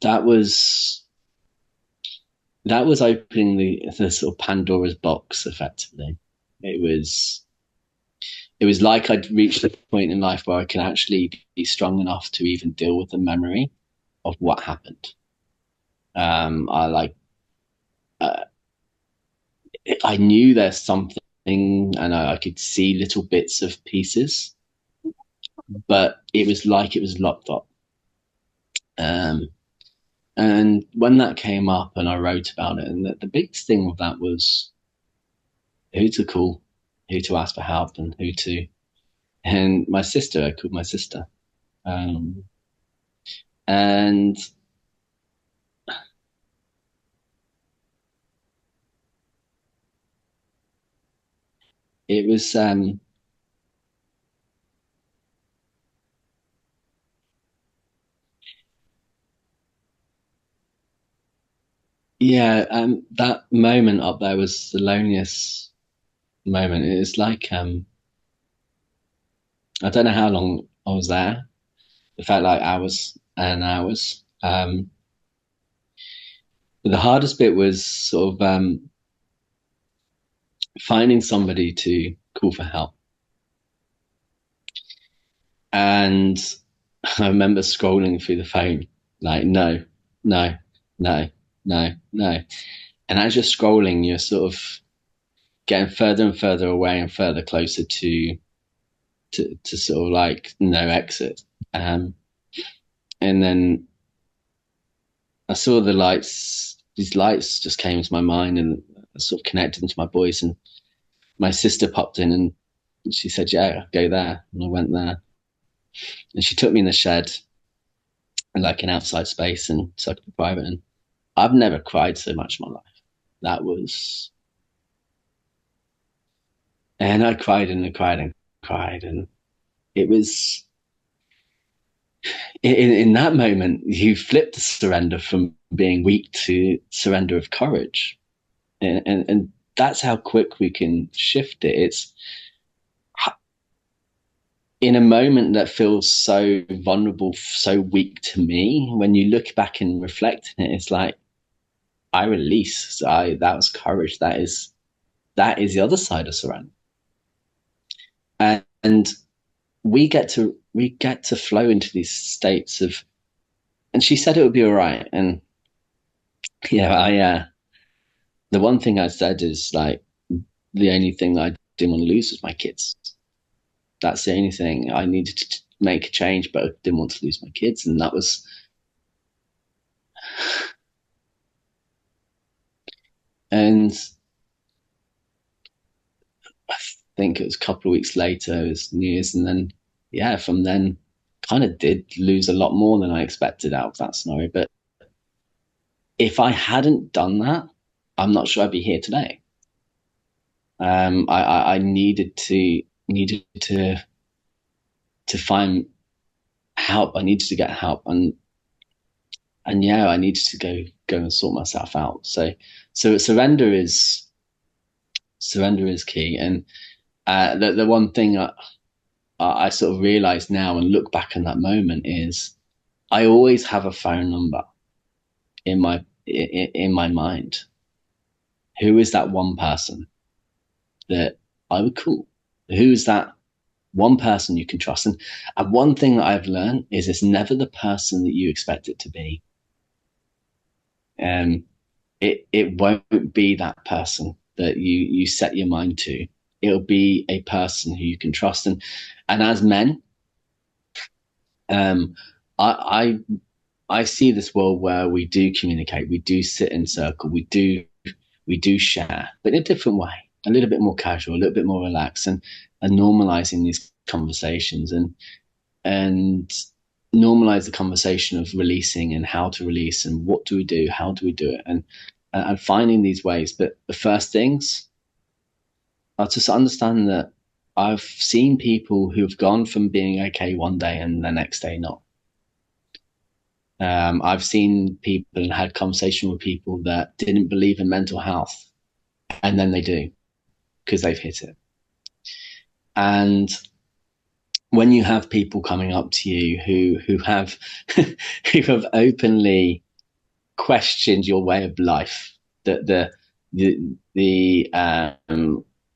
that was opening the sort of Pandora's box, effectively. It was like I'd reached a point in life where I can actually be strong enough to even deal with the memory of what happened. I knew there's something, and I could see little bits of pieces, but it was like it was locked up. And when that came up and I wrote about it, and the biggest thing with that was who to call, who to ask for help, and my sister, I called my sister. And it was that moment up there was the loneliest moment. It was like I don't know how long I was there. It felt like hours and hours. But the hardest bit was sort of finding somebody to call for help. And I remember scrolling through the phone, like, no. And as you're scrolling, you're sort of getting further and further away and further closer to sort of like no exit. And then I saw the lights, these lights just came into my mind, and I sort of connected into my voice, and my sister popped in and she said, "Yeah, go there." And I went there, and she took me in the shed, like an outside space, and so I could be private. And I've never cried so much in my life. And I cried and I cried and cried. And it was, in that moment, you flip the surrender from being weak to surrender of courage. And that's how quick we can shift it. It's in a moment that feels so vulnerable, so weak to me. When you look back and reflect on it, it's like, I release. That was courage. That is the other side of surrender. And we get to flow into these states of, and she said it would be all right. And the one thing I said is, like, the only thing I didn't want to lose was my kids. That's the only thing. I needed to make a change, but I didn't want to lose my kids. And that was, and I think it was a couple of weeks later, it was New Year's, and then, from then, kind of did lose a lot more than I expected out of that scenario. But if I hadn't done that, I'm not sure I'd be here today. I needed to find help. I needed to get help, and I needed to go and sort myself out. So surrender is key. And the one thing I sort of realize now and look back in that moment is I always have a phone number in my mind. Who is that one person that I would call? Who is that one person you can trust? And one thing that I've learned is it's never the person that you expect it to be. It won't be that person that you set your mind to. It'll be a person who you can trust. And as men, Um, I, I see this world where we do communicate, we do sit in circle, we do share, but in a different way, a little bit more casual, a little bit more relaxed, and normalizing these conversations, and normalize the conversation of releasing and how to release and what do we do, how do we do it, and finding these ways. But the first things are just understand that I've seen people who've gone from being okay one day and the next day not. I've seen people and had conversation with people that didn't believe in mental health, and then they do because they've hit it. And when you have people coming up to you who have who have openly questioned your way of life, the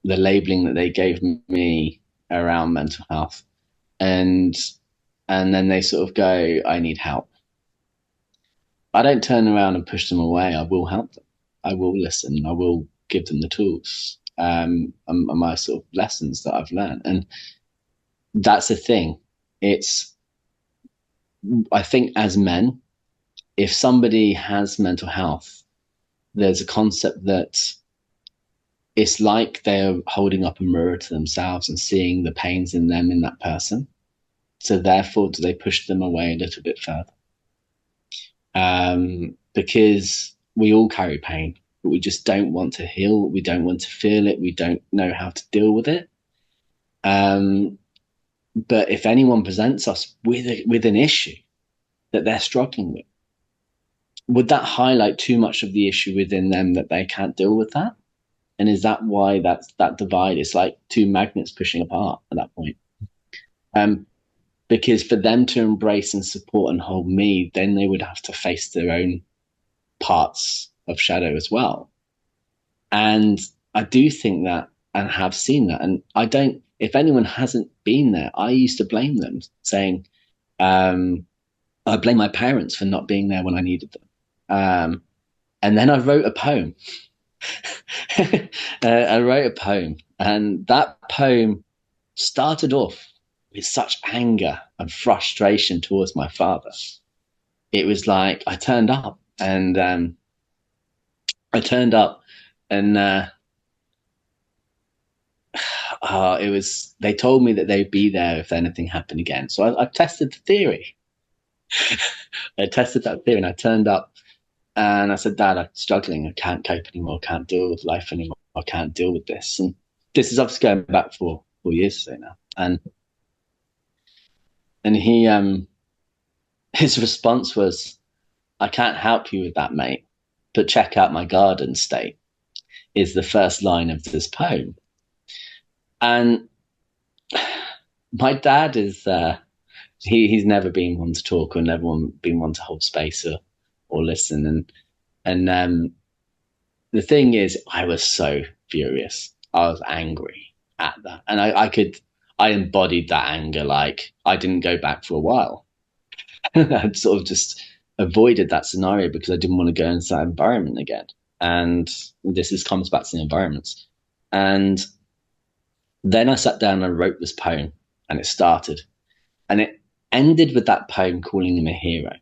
labeling that they gave me around mental health, and then they sort of go, "I need help." I don't turn around and push them away. I will help them. I will listen. I will give them the tools, and my sort of lessons that I've learned. And that's the thing. I think as men, if somebody has mental health, there's a concept that it's like they're holding up a mirror to themselves and seeing the pains in them in that person. So therefore, do they push them away a little bit further? Because we all carry pain, but we just don't want to heal. We don't want to feel it. We don't know how to deal with it. But if anyone presents us with an issue that they're struggling with, would that highlight too much of the issue within them that they can't deal with that? And is that why that divide is like two magnets pushing apart at that point? Because for them to embrace and support and hold me, then they would have to face their own parts of shadow as well. And I do think that and have seen that. And I don't, if anyone hasn't been there, I used to blame them, saying, I blame my parents for not being there when I needed them. And then I wrote a poem. I wrote a poem, and that poem started off with such anger and frustration towards my father. It was like I turned up and it was, they told me that they'd be there if anything happened again. So I tested the theory. I tested that theory, and I turned up and I said, "Dad, I'm struggling. I can't cope anymore. I can't deal with life anymore. I can't deal with this." And this is obviously going back for 4 years or so now. And he, his response was, "I can't help you with that, mate, but check out my garden state," is the first line of this poem. And my dad is, he's never been one to talk, or never been one to hold space or listen. And the thing is, I was so furious. I was angry at that. And I embodied that anger. Like, I didn't go back for a while. I'd sort of just avoided that scenario because I didn't want to go into that environment again. And comes back to the environments. And then I sat down and I wrote this poem, and it started. And it ended with that poem calling him a hero.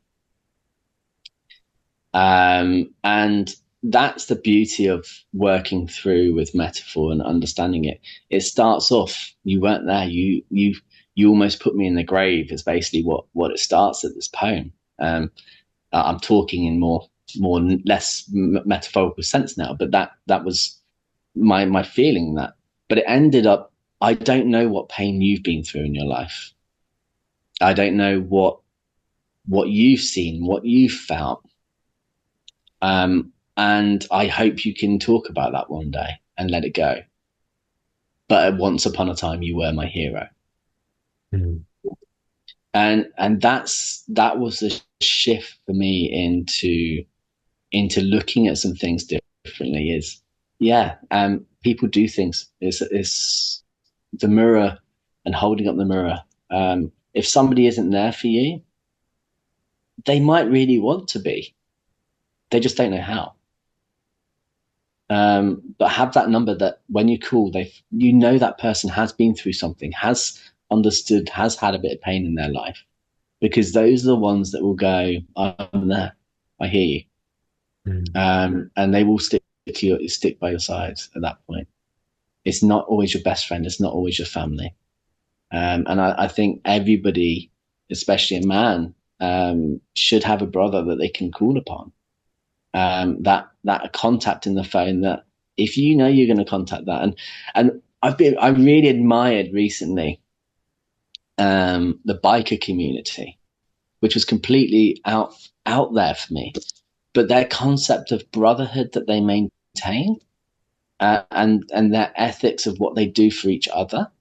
And that's the beauty of working through with metaphor and understanding it. It starts off, you weren't there. You almost put me in the grave is basically what it starts at, this poem. I'm talking in less metaphorical sense now, but that was my feeling that. But it ended up, I don't know what pain you've been through in your life. I don't know what you've seen, what you've felt. And I hope you can talk about that one day and let it go. But once upon a time, you were my hero. Mm. And that was a shift for me into looking at some things differently. Is, people do things. It's the mirror and holding up the mirror. If somebody isn't there for you, they might really want to be. They just don't know how. But have that number that when you call, that person has been through something, has understood, has had a bit of pain in their life, because those are the ones that will go, I'm there, I hear you. Mm. And they will stick by your side at that point. It's not always your best friend. It's not always your family. And I think everybody, especially a man, should have a brother that they can call upon. That contact in the phone, that if you know you're going to contact that, and I really admired recently the biker community, which was completely out there for me, but their concept of brotherhood that they maintain, and their ethics of what they do for each other.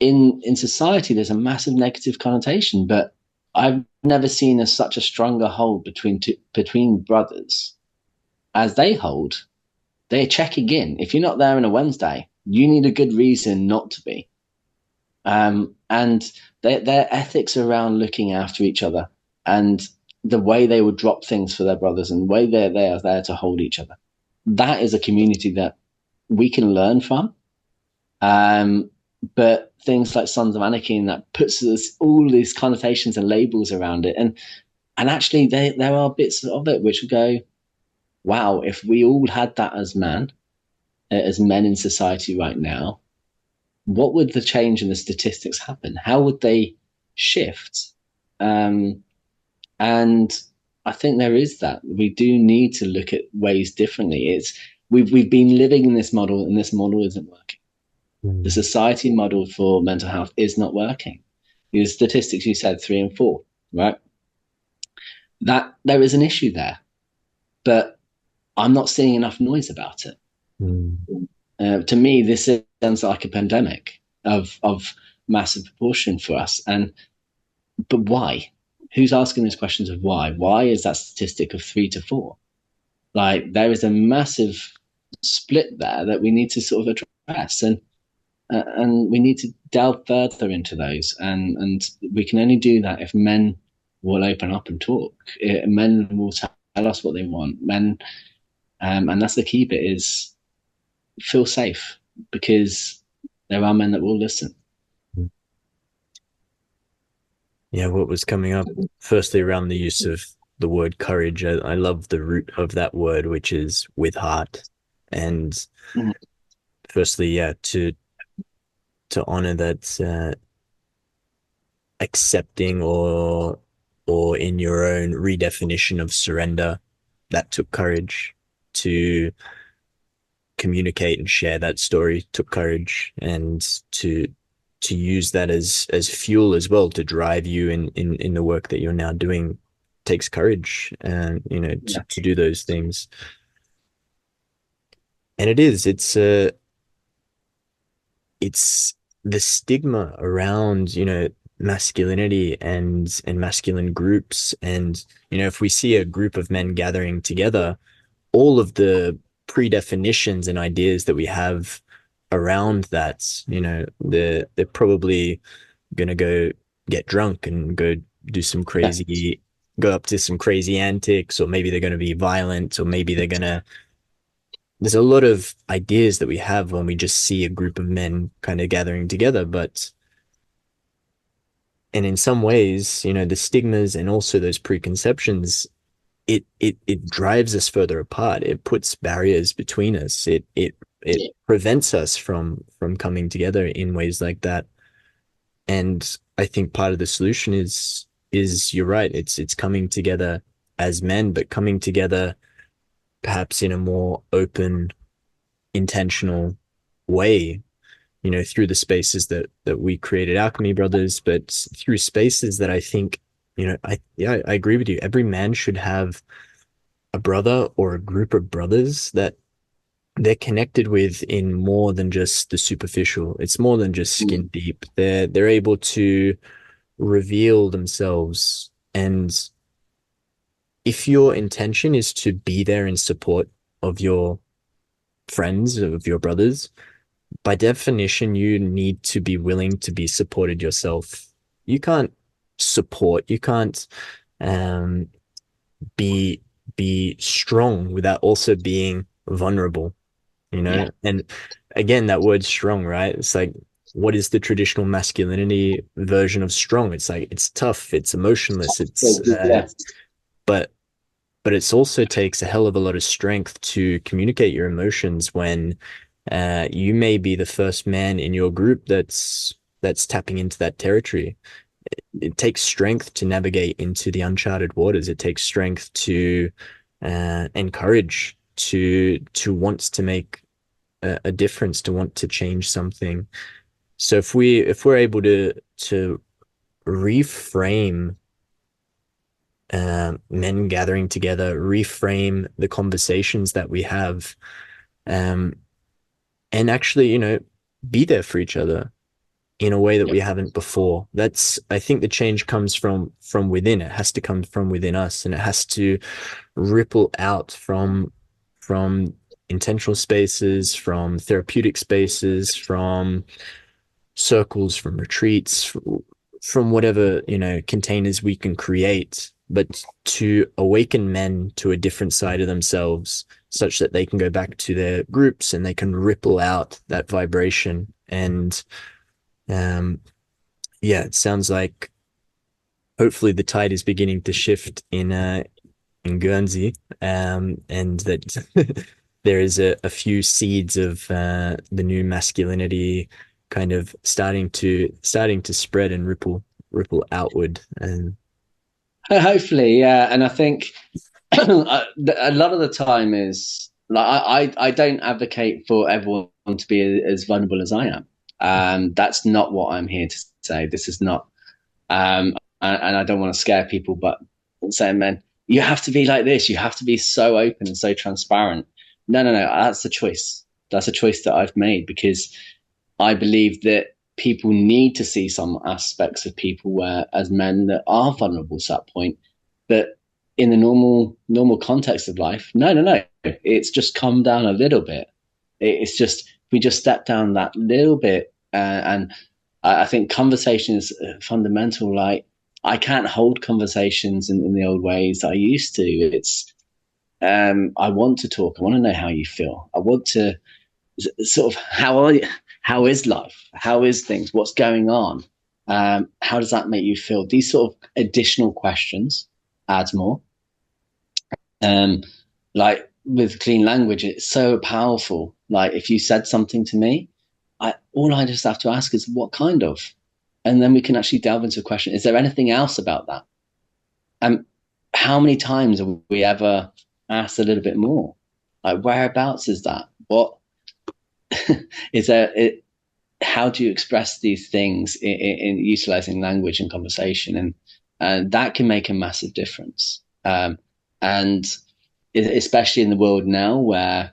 In society, there's a massive negative connotation, but I've never seen such a stronger hold between brothers as they hold. They're checking in. If you're not there on a Wednesday, you need a good reason not to be. And their ethics around looking after each other, and the way they would drop things for their brothers, and the way they are there to hold each other. That is a community that we can learn from. But things like Sons of Anarchy, and that puts all these connotations and labels around it. And actually there are bits of it which go, wow, if we all had that as men in society right now, what would the change in the statistics happen? How would they shift? And I think there is that. We do need to look at ways differently. We've been living in this model, and this model isn't working. The society model for mental health is not working. The statistics you said, 3 and 4, right? That there is an issue there, but I'm not seeing enough noise about it. To me, this sounds like a pandemic of massive proportion for us. But why? Who's asking those questions of why? Why is that statistic of 3 to 4? Like, there is a massive split there that we need to sort of address, and we need to delve further into those. And we can only do that if men will open up and talk. Men will tell us what they want. Men, and that's the key bit, is feel safe, because there are men that will listen. Yeah, what was coming up firstly around the use of the word courage. I love the root of that word, which is with heart. And firstly, yeah, to honor that accepting or in your own redefinition of surrender, that took courage. To communicate and share that story took courage, and to use that as fuel as well to drive you in the work that you're now doing takes courage, and to do those things. And it's the stigma around masculinity and masculine groups. And if we see a group of men gathering together, all of the predefinitions and ideas that we have around that, they're probably gonna go get drunk and go do some crazy, go up to some crazy antics, or maybe they're gonna be violent, or maybe they're gonna. There's a lot of ideas that we have when we just see a group of men kind of gathering together, and in some ways, the stigmas and also those preconceptions, it drives us further apart. It puts barriers between us. It prevents us from coming together in ways like that. And I think part of the solution is you're right. It's coming together as men, but coming together perhaps in a more open, intentional way, through the spaces that we created, Alchemy Brothers, but through spaces that I think, I agree with you. Every man should have a brother or a group of brothers that they're connected with in more than just the superficial. It's more than just skin deep. They're able to reveal themselves. And if your intention is to be there in support of your friends, of your brothers, by definition, you need to be willing to be supported yourself. You can't be strong without also being vulnerable, And again, that word strong, right? It's like what is the traditional masculinity version of strong? It's like it's tough, it's emotionless, Yeah. but it's also takes a hell of a lot of strength to communicate your emotions when you may be the first man in your group that's tapping into that territory. It takes strength to navigate into the uncharted waters. It takes strength to encourage, to want to make a difference, to want to change something. So if we're able to reframe men gathering together, reframe the conversations that we have, um, and actually, be there for each other in a way that Yep. we haven't before. I think the change comes from within. It has to come from within us, and it has to ripple out from intentional spaces, from therapeutic spaces, from circles, from retreats, from whatever, containers we can create, but to awaken men to a different side of themselves such that they can go back to their groups and they can ripple out that vibration. And yeah, it sounds like hopefully the tide is beginning to shift in Guernsey, and that there is a few seeds of the new masculinity kind of starting to spread and ripple outward. And Hopefully, yeah. And I think a lot of the time is like I don't advocate for everyone to be as vulnerable as I am. That's not what I'm here to say. This is not, and I don't want to scare people, but saying, man, you have to be like this. You have to be so open and so transparent. No, no, no. That's a choice. That's a choice that I've made because I believe that people need to see some aspects of people where, as men, that are vulnerable to that point. But in the normal context of life, no, no, no. It's just come down a little bit. It's just we just step down that little bit, and I think conversation is fundamental. Like I can't hold conversations in the old ways that I used to. It's I want to talk. I want to know how you feel. I want to sort of how is life? How is things? What's going on? How does that make you feel? These sort of additional questions adds more. Um, like with clean language, it's so powerful. Like if you said something to me, all I just have to ask is what kind of, and then we can actually delve into a question. Is there anything else about that? How many times have we ever asked a little bit more? Like whereabouts is that? What is there? How do you express these things in utilizing language and conversation, and that can make a massive difference. And especially in the world now where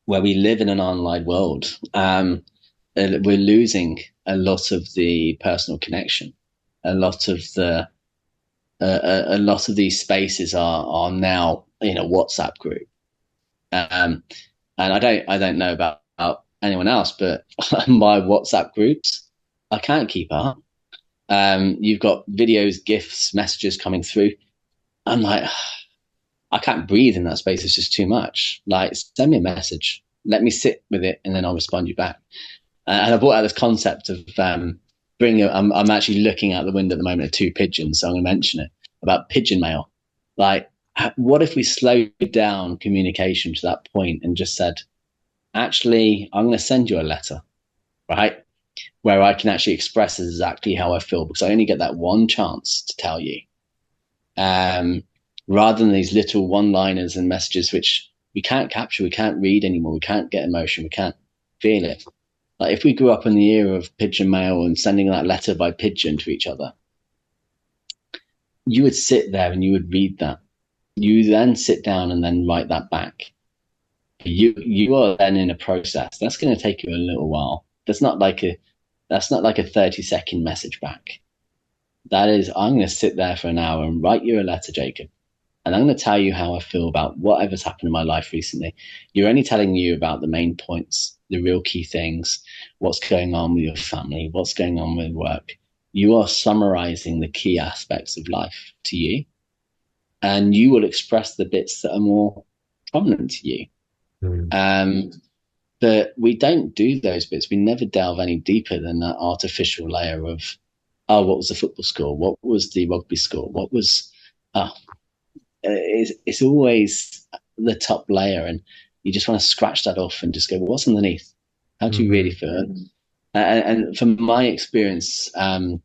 we live in an online world, we're losing a lot of the personal connection. A lot of these spaces are now in a WhatsApp group, and I don't know about anyone else, but my WhatsApp groups, I can't keep up. You've got videos, GIFs, messages coming through. I'm like, I can't breathe in that space. It's just too much. Like, send me a message. Let me sit with it, and then I'll respond you back. And I brought out this concept of I'm actually looking out the window at the moment at two pigeons, so I'm going to mention it about pigeon mail. Like, what if we slowed down communication to that point and just said, actually, I'm going to send you a letter, right? Where I can actually express exactly how I feel because I only get that one chance to tell you. Rather than these little one-liners and messages which we can't capture, we can't read anymore, we can't get emotion, we can't feel it. Like if we grew up in the era of pigeon mail and sending that letter by pigeon to each other, you would sit there and you would read that. You then sit down and then write that back. You are then in a process. That's going to take you a little while. That's not like a 30-second message back. That is, I'm going to sit there for an hour and write you a letter, Jacob. And I'm going to tell you how I feel about whatever's happened in my life recently. You're only telling you about the main points, the real key things, what's going on with your family, what's going on with work. You are summarizing the key aspects of life to you. And you will express the bits that are more prominent to you. Mm. But we don't do those bits. We never delve any deeper than that artificial layer of, oh, what was the football score? What was the rugby score? What was, oh, it's always the top layer. And you just want to scratch that off and just go, well, what's underneath? How do you really feel? And from my experience, a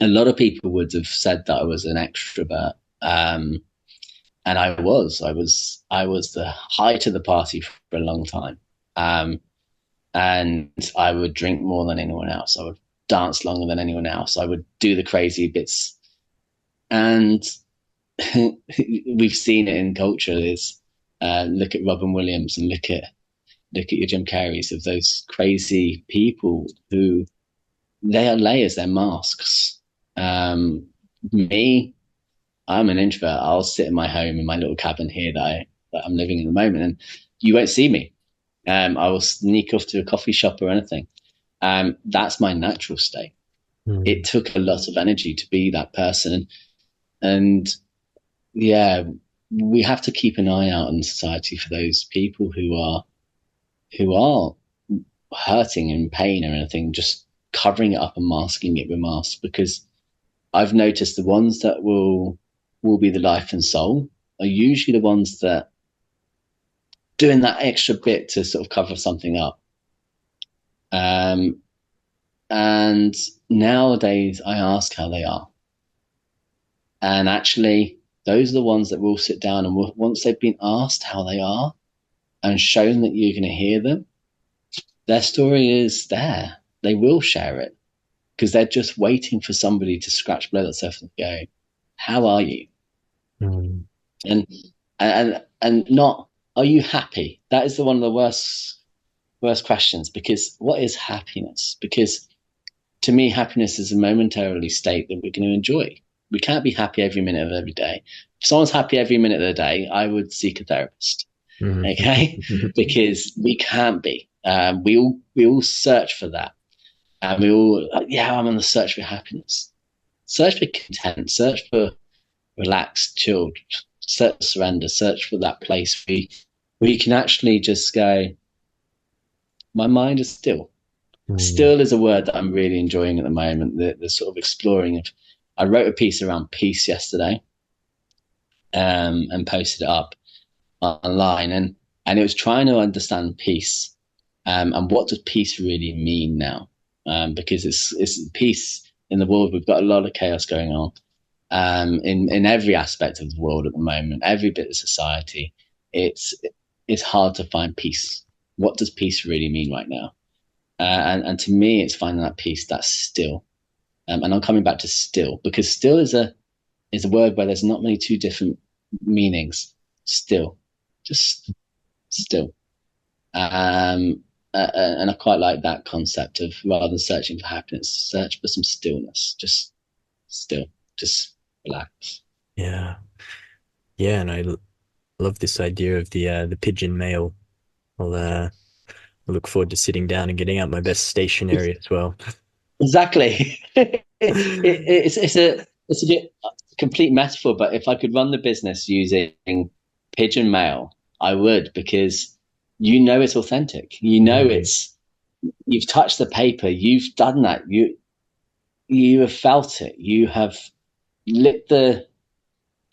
lot of people would have said that I was an extrovert. And I was the height of the party for a long time. And I would drink more than anyone else. I would dance longer than anyone else. I would do the crazy bits. And we've seen it in culture is look at Robin Williams and look at your Jim Carreys, of those crazy people who they are layers, they're masks. Me, I'm an introvert. I'll sit in my home in my little cabin here that I'm living in at the moment, and you won't see me. I will sneak off to a coffee shop or anything. That's my natural state. It took a lot of energy to be that person. And yeah, we have to keep an eye out in society for those people who are hurting and pain or anything, just covering it up and masking it with masks. Because I've noticed the ones that will be the life and soul are usually the ones that doing that extra bit to sort of cover something up. And nowadays I ask how they are. And actually, those are the ones that will sit down and once they've been asked how they are and shown that you're going to hear them, their story is there. They will share it because they're just waiting for somebody to scratch below that surface and go, how are you? And not, are you happy? That is one of the worst questions, because what is happiness? Because to me, happiness is a momentarily state that we're going to enjoy. We can't be happy every minute of every day. If someone's happy every minute of the day, I would seek a therapist. Okay? Because we can't be. We all search for that. And we all, I'm on the search for happiness. Search for content. Search for relaxed, chilled. Search for surrender. Search for that place where you can actually just go, my mind is still. Still is a word that I'm really enjoying at the moment. The sort of exploring of. I wrote a piece around peace yesterday, and posted it up online, and it was trying to understand peace, and what does peace really mean now? Because it's peace in the world. We've got a lot of chaos going on, in every aspect of the world at the moment, every bit of society. It's hard to find peace. What does peace really mean right now? And to me, it's finding that peace that's still. And I'm coming back to still, because still is a word where there's not many two different meanings. Still, just still. And I quite like that concept of, rather than searching for happiness, search for some stillness. Just still, just relax. Yeah. And I love this idea of the pigeon mail. I'll look forward to sitting down and getting out my best stationery as well. Exactly. It's a complete metaphor, but if I could run the business using pigeon mail, I would, because it's authentic. You've touched the paper, you've done that, you have felt it, you have lit the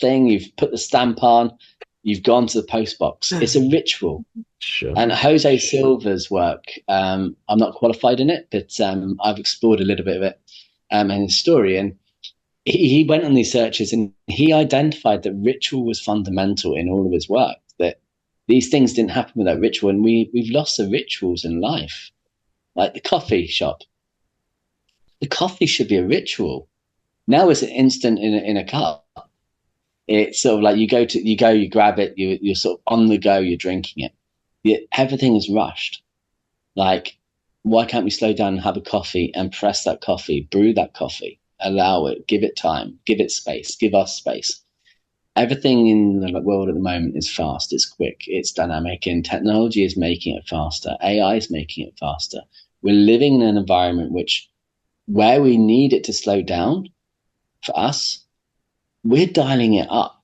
thing, you've put the stamp on, you've gone to the post box. It's a ritual. Sure. And Jose Silva's work, I'm not qualified in it, but I've explored a little bit of it in his story. And he went on these searches and he identified that ritual was fundamental in all of his work, that these things didn't happen without ritual. And we've lost the rituals in life, like the coffee shop. The coffee should be a ritual. Now it's an instant in a cup. It's sort of like you grab it, you're sort of on the go, you're drinking it. Everything is rushed. Like, why can't we slow down and have a coffee and press that coffee, brew that coffee, allow it, give it time, give it space, give us space. Everything in the world at the moment is fast, it's quick, it's dynamic, and technology is making it faster. AI is making it faster. We're living in an environment where we need it to slow down for us, we're dialing it up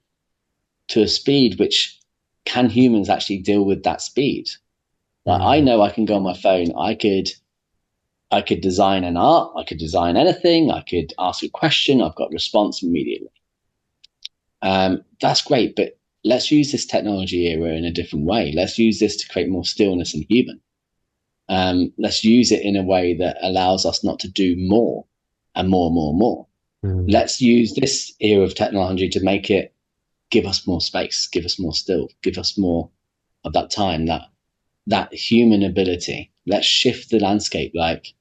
to a speed which, can humans actually deal with that speed? Like I know I can go on my phone. I could design an art. I could design anything. I could ask a question. I've got a response immediately. That's great, but let's use this technology era in a different way. Let's use this to create more stillness and human. Let's use it in a way that allows us not to do more and more and more and more. Let's use this era of technology to make it give us more space, give us more still, give us more of that time, that human ability. Let's shift the landscape. Like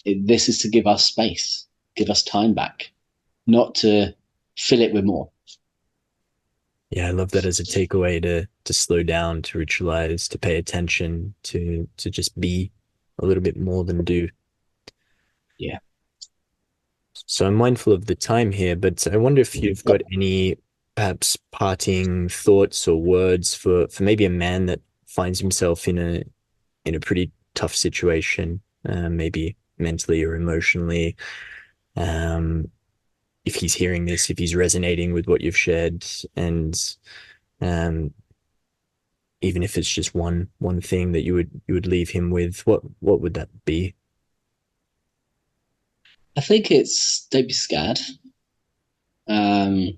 this is to give us space, give us time back, not to fill it with more. Yeah, I love that as a takeaway to slow down, to ritualize, to pay attention, to just be a little bit more than do. Yeah. So I'm mindful of the time here, but I wonder if you've got any perhaps parting thoughts or words for maybe a man that finds himself in a pretty tough situation, maybe mentally or emotionally. If he's hearing this, if he's resonating with what you've shared, and even if it's just one thing that you would leave him with, what would that be? I think it's don't be scared. Don't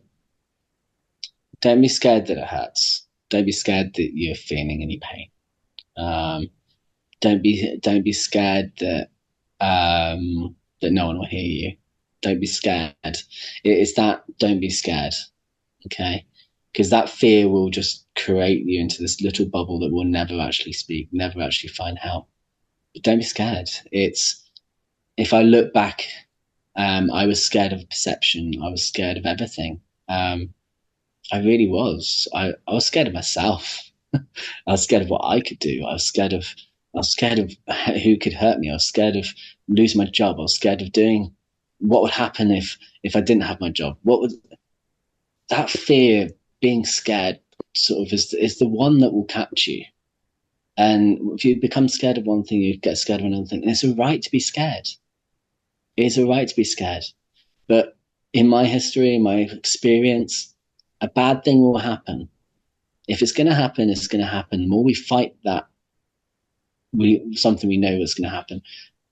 be scared that it hurts. Don't be scared that you're feeling any pain. Don't be scared that that no one will hear you. Don't be scared. It's that don't be scared, okay? Because that fear will just create you into this little bubble that will never actually speak, never actually find help. But don't be scared. It's if I look back, I was scared of perception. I was scared of everything. I really was. I was scared of myself. I was scared of what I could do. I was scared of who could hurt me. I was scared of losing my job. I was scared of doing what would happen if I didn't have my job. What would that fear, being scared, sort of is the one that will catch you. And if you become scared of one thing, you get scared of another thing. And it's a right to be scared. It's a right to be scared. But in my history, in my experience, a bad thing will happen. If it's going to happen, it's going to happen. The more we fight that, something we know is going to happen,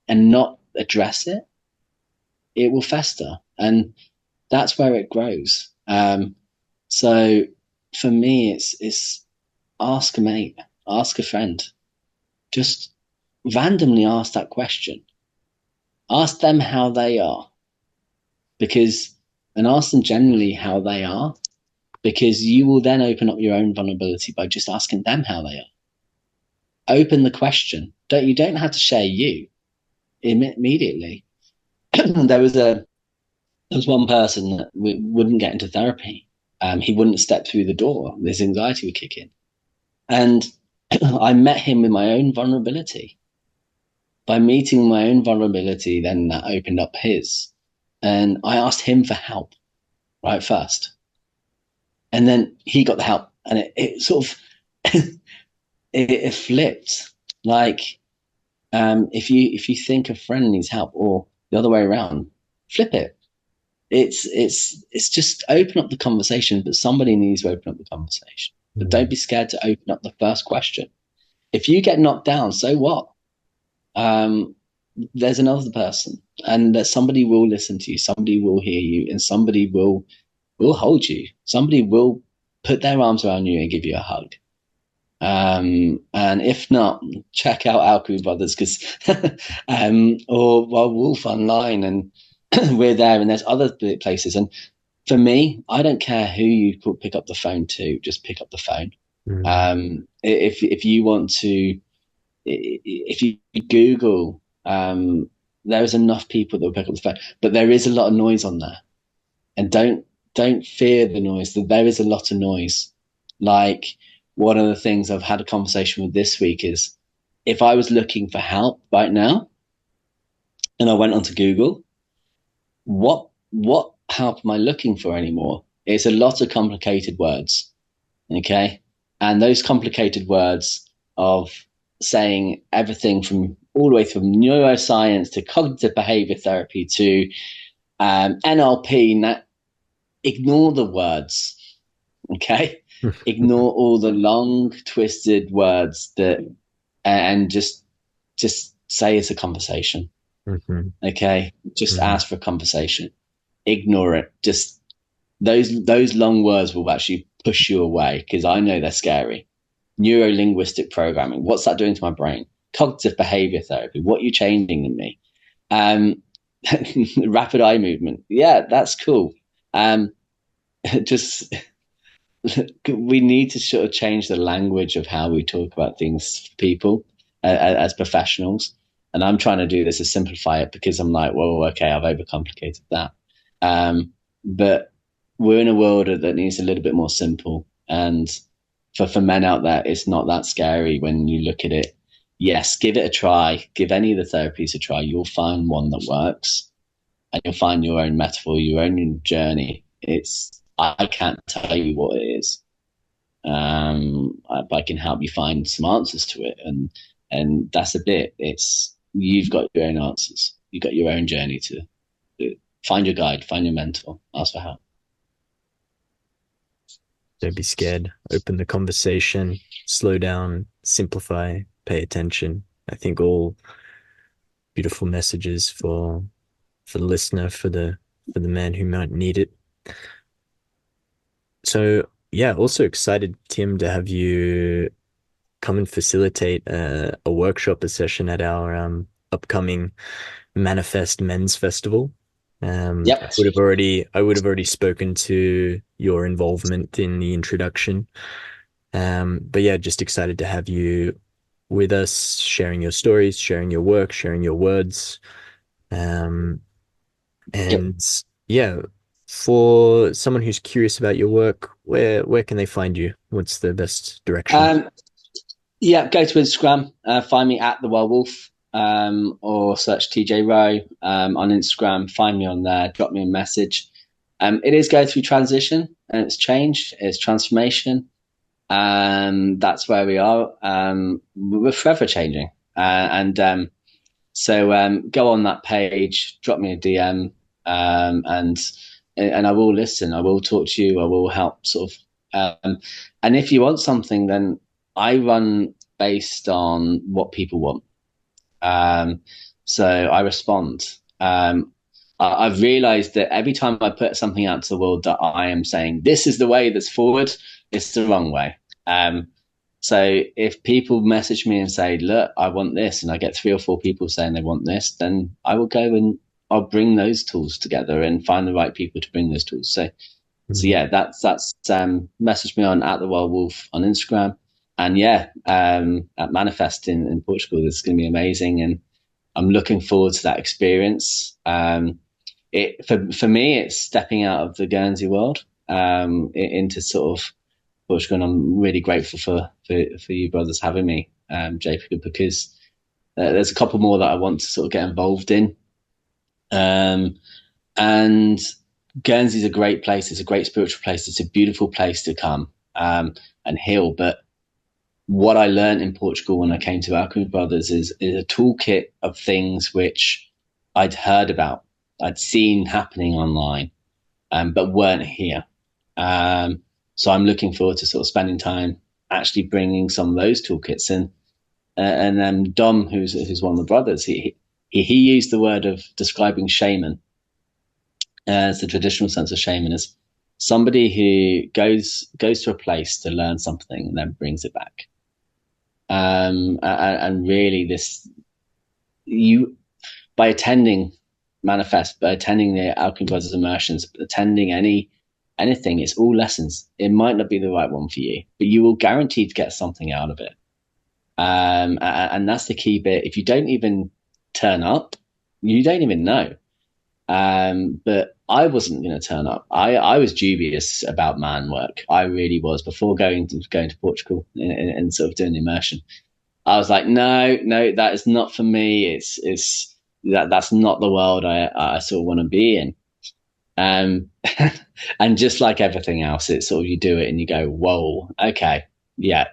and not address it, it will fester, and that's where it grows. So for me, it's ask a mate, ask a friend, just randomly ask that question. Ask them how they are, and ask them generally how they are, because you will then open up your own vulnerability by just asking them how they are. Open the question. You don't have to share you immediately. There was one person that wouldn't get into therapy. He wouldn't step through the door. His anxiety would kick in. And I met him with my own vulnerability. By meeting my own vulnerability, then that opened up his. And I asked him for help, right, first. And then he got the help. And it sort of, it flipped. Like, if you think a friend needs help, or the other way around, flip it. It's just open up the conversation, but somebody needs to open up the conversation. But don't be scared to open up the first question. If you get knocked down, so what? There's another person, and that somebody will listen to you, somebody will hear you, and somebody will hold you. Somebody will put their arms around you and give you a hug. And if not, check out Alchemy Brothers, or Wolf online, and we're there, and there's other places. And for me, I don't care who you pick up the phone to, just pick up the phone. If you want to, if you Google, there is enough people that will pick up the phone, but there is a lot of noise on there, and don't fear the noise. There is a lot of noise. Like, one of the things I've had a conversation with this week is, if I was looking for help right now and I went onto Google, what help am I looking for anymore? It's a lot of complicated words, okay? And those complicated words of saying everything from all the way from neuroscience to cognitive behavior therapy to NLP, ignore the words, okay? Ignore all the long twisted words that and just say it's a conversation. Mm-hmm. Okay, just Mm-hmm. ask for a conversation. Ignore it. Just those long words will actually push you away, because I know they're scary. Neuro linguistic programming. What's that doing to my brain? Cognitive behavior therapy. What are you changing in me? Um, rapid eye movement. Yeah, that's cool. Just we need to sort of change the language of how we talk about things for people as professionals. And I'm trying to do this to simplify it, because I'm like, well, okay, I've overcomplicated that. But we're in a world that needs a little bit more simple. And for men out there, it's not that scary when you look at it. Yes, give it a try. Give any of the therapies a try. You'll find one that works, and you'll find your own metaphor, your own journey. I can't tell you what it is, but I can help you find some answers to it, and that's a bit. It's you've got your own answers. You've got your own journey to find your guide, find your mentor, ask for help. Don't be scared. Open the conversation, slow down, simplify, pay attention. I think all beautiful messages for the listener, for the man who might need it. So yeah, also excited, Tim, to have you come and facilitate a workshop, a session at our upcoming Manifest Men's Festival. Yep. I would have already spoken to your involvement in the introduction. But yeah, just excited to have you with us, sharing your stories, sharing your work, sharing your words. And Yep. yeah, for someone who's curious about your work, where can they find you? What's the best direction? Yeah, go to Instagram, find me at the Werewolf, or search TJ Rowe on Instagram. Find me on there, drop me a message. It is going through transition, and it's change, it's transformation. That's where we are. We're forever changing, so go on that page, drop me a DM, and I will listen. I will talk to you. I will help, sort of. And if you want something, then I run based on what people want. So I respond. I've realized that every time I put something out to the world that I am saying, this is the way that's forward, it's the wrong way. So if people message me and say, look, I want this, and I get 3 or 4 people saying they want this, then I will go and I'll bring those tools together and find the right people to bring those tools. So yeah, that's message me on at the Wild Wolf on Instagram. And yeah, at Manifest in Portugal, this is going to be amazing. And I'm looking forward to that experience. For me, it's stepping out of the Guernsey world into sort of Portugal. And I'm really grateful for you brothers having me, JP, because there's a couple more that I want to sort of get involved in. And Guernsey's a great place. It's a great spiritual place. It's a beautiful place to come and heal. But what I learned in Portugal when I came to Alchemy Brothers is a toolkit of things which I'd heard about, I'd seen happening online, but weren't here. So I'm looking forward to sort of spending time actually bringing some of those toolkits in. And Dom, who's one of the brothers, he used the word of describing shaman as the traditional sense of shaman as somebody who goes to a place to learn something and then brings it back. And really, by attending Manifest, by attending the Alchemy Brothers immersions, attending anything, it's all lessons. It might not be the right one for you, but you will guarantee to get something out of it. And that's the key bit. If you don't even turn up, you don't even know. But I wasn't going to turn up. I was dubious about man work. I really was before going to Portugal and sort of doing the immersion. I was like, no, that is not for me. That's not the world I sort of want to be in. And just like everything else, it's sort of you do it and you go, whoa, okay, yeah,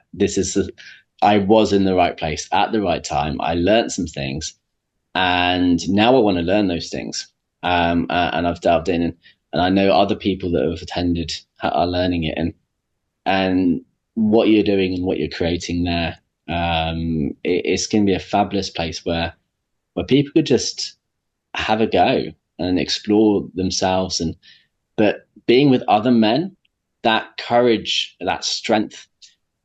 I was in the right place at the right time. I learned some things, and now I want to learn those things. And I've delved in, and I know other people that have attended are learning it, and what you're doing and what you're creating there It's going to be a fabulous place where people could just have a go and explore themselves, and but being with other men, that courage, that strength,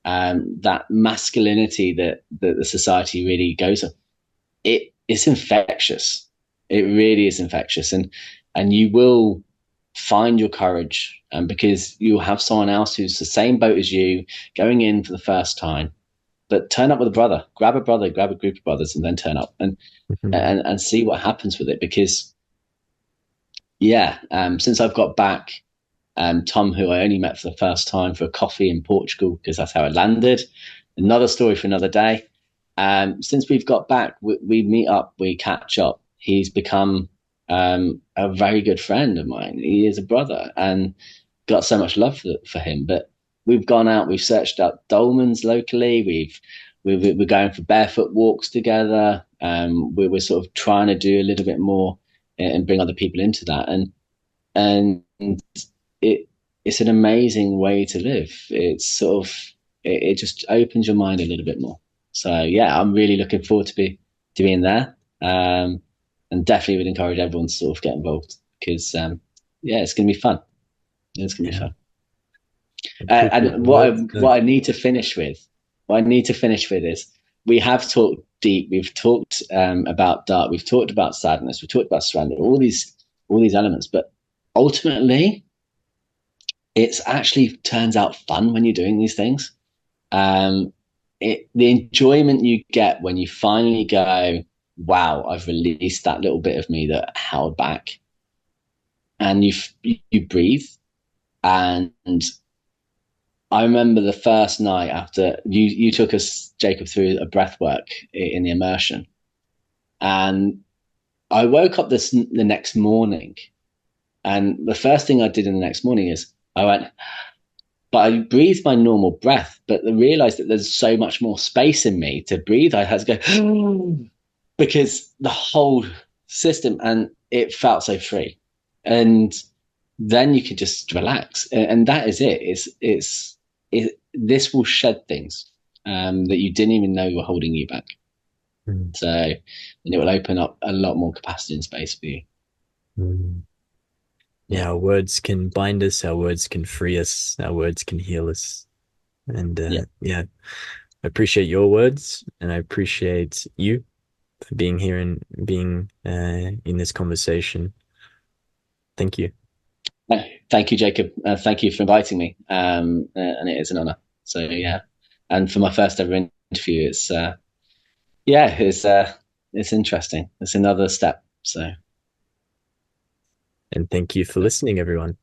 that masculinity that the society really goes on, it's infectious. It really is infectious, and you will find your courage, because you'll have someone else who's the same boat as you, going in for the first time, but turn up with a brother, grab a group of brothers, and then turn up and see what happens with it. Because yeah, since I've got back, Tom, who I only met for the first time for a coffee in Portugal, because that's how it landed. Another story for another day. Since we've got back, we meet up, we catch up. He's become a very good friend of mine. He is a brother, and got so much love for him. But we've gone out, we've searched out dolmens locally. We're going for barefoot walks together. We're sort of trying to do a little bit more and bring other people into that. And it's an amazing way to live. It's sort of it just opens your mind a little bit more. So yeah, I'm really looking forward to being there, and definitely would encourage everyone to sort of get involved, because yeah, it's going to be fun. It's going to be fun. And what I need to finish with, is we have talked deep. We've talked about dark. We've talked about sadness. We've talked about surrender. All these elements, but ultimately, it's actually turns out fun when you're doing these things. The enjoyment you get when you finally go, wow, I've released that little bit of me that held back, and you breathe. And I remember the first night after you took us, Jacob, through a breath work in the immersion, and I woke up the next morning, and the first thing I did in the next morning is I went, but I breathed my normal breath, but I realized that there's so much more space in me to breathe. I had to go because the whole system, and it felt so free. And then you could just relax. And that is it. This will shed things that you didn't even know were holding you back. So, and it will open up a lot more capacity and space for you. Yeah, our words can bind us, our words can free us, our words can heal us. And yeah, I appreciate your words, and I appreciate you for being here and being in this conversation. Thank you. Thank you, Jacob. Thank you for inviting me. And it is an honor. So yeah, and for my first ever interview, it's it's interesting. It's another step. So, and thank you for listening, everyone.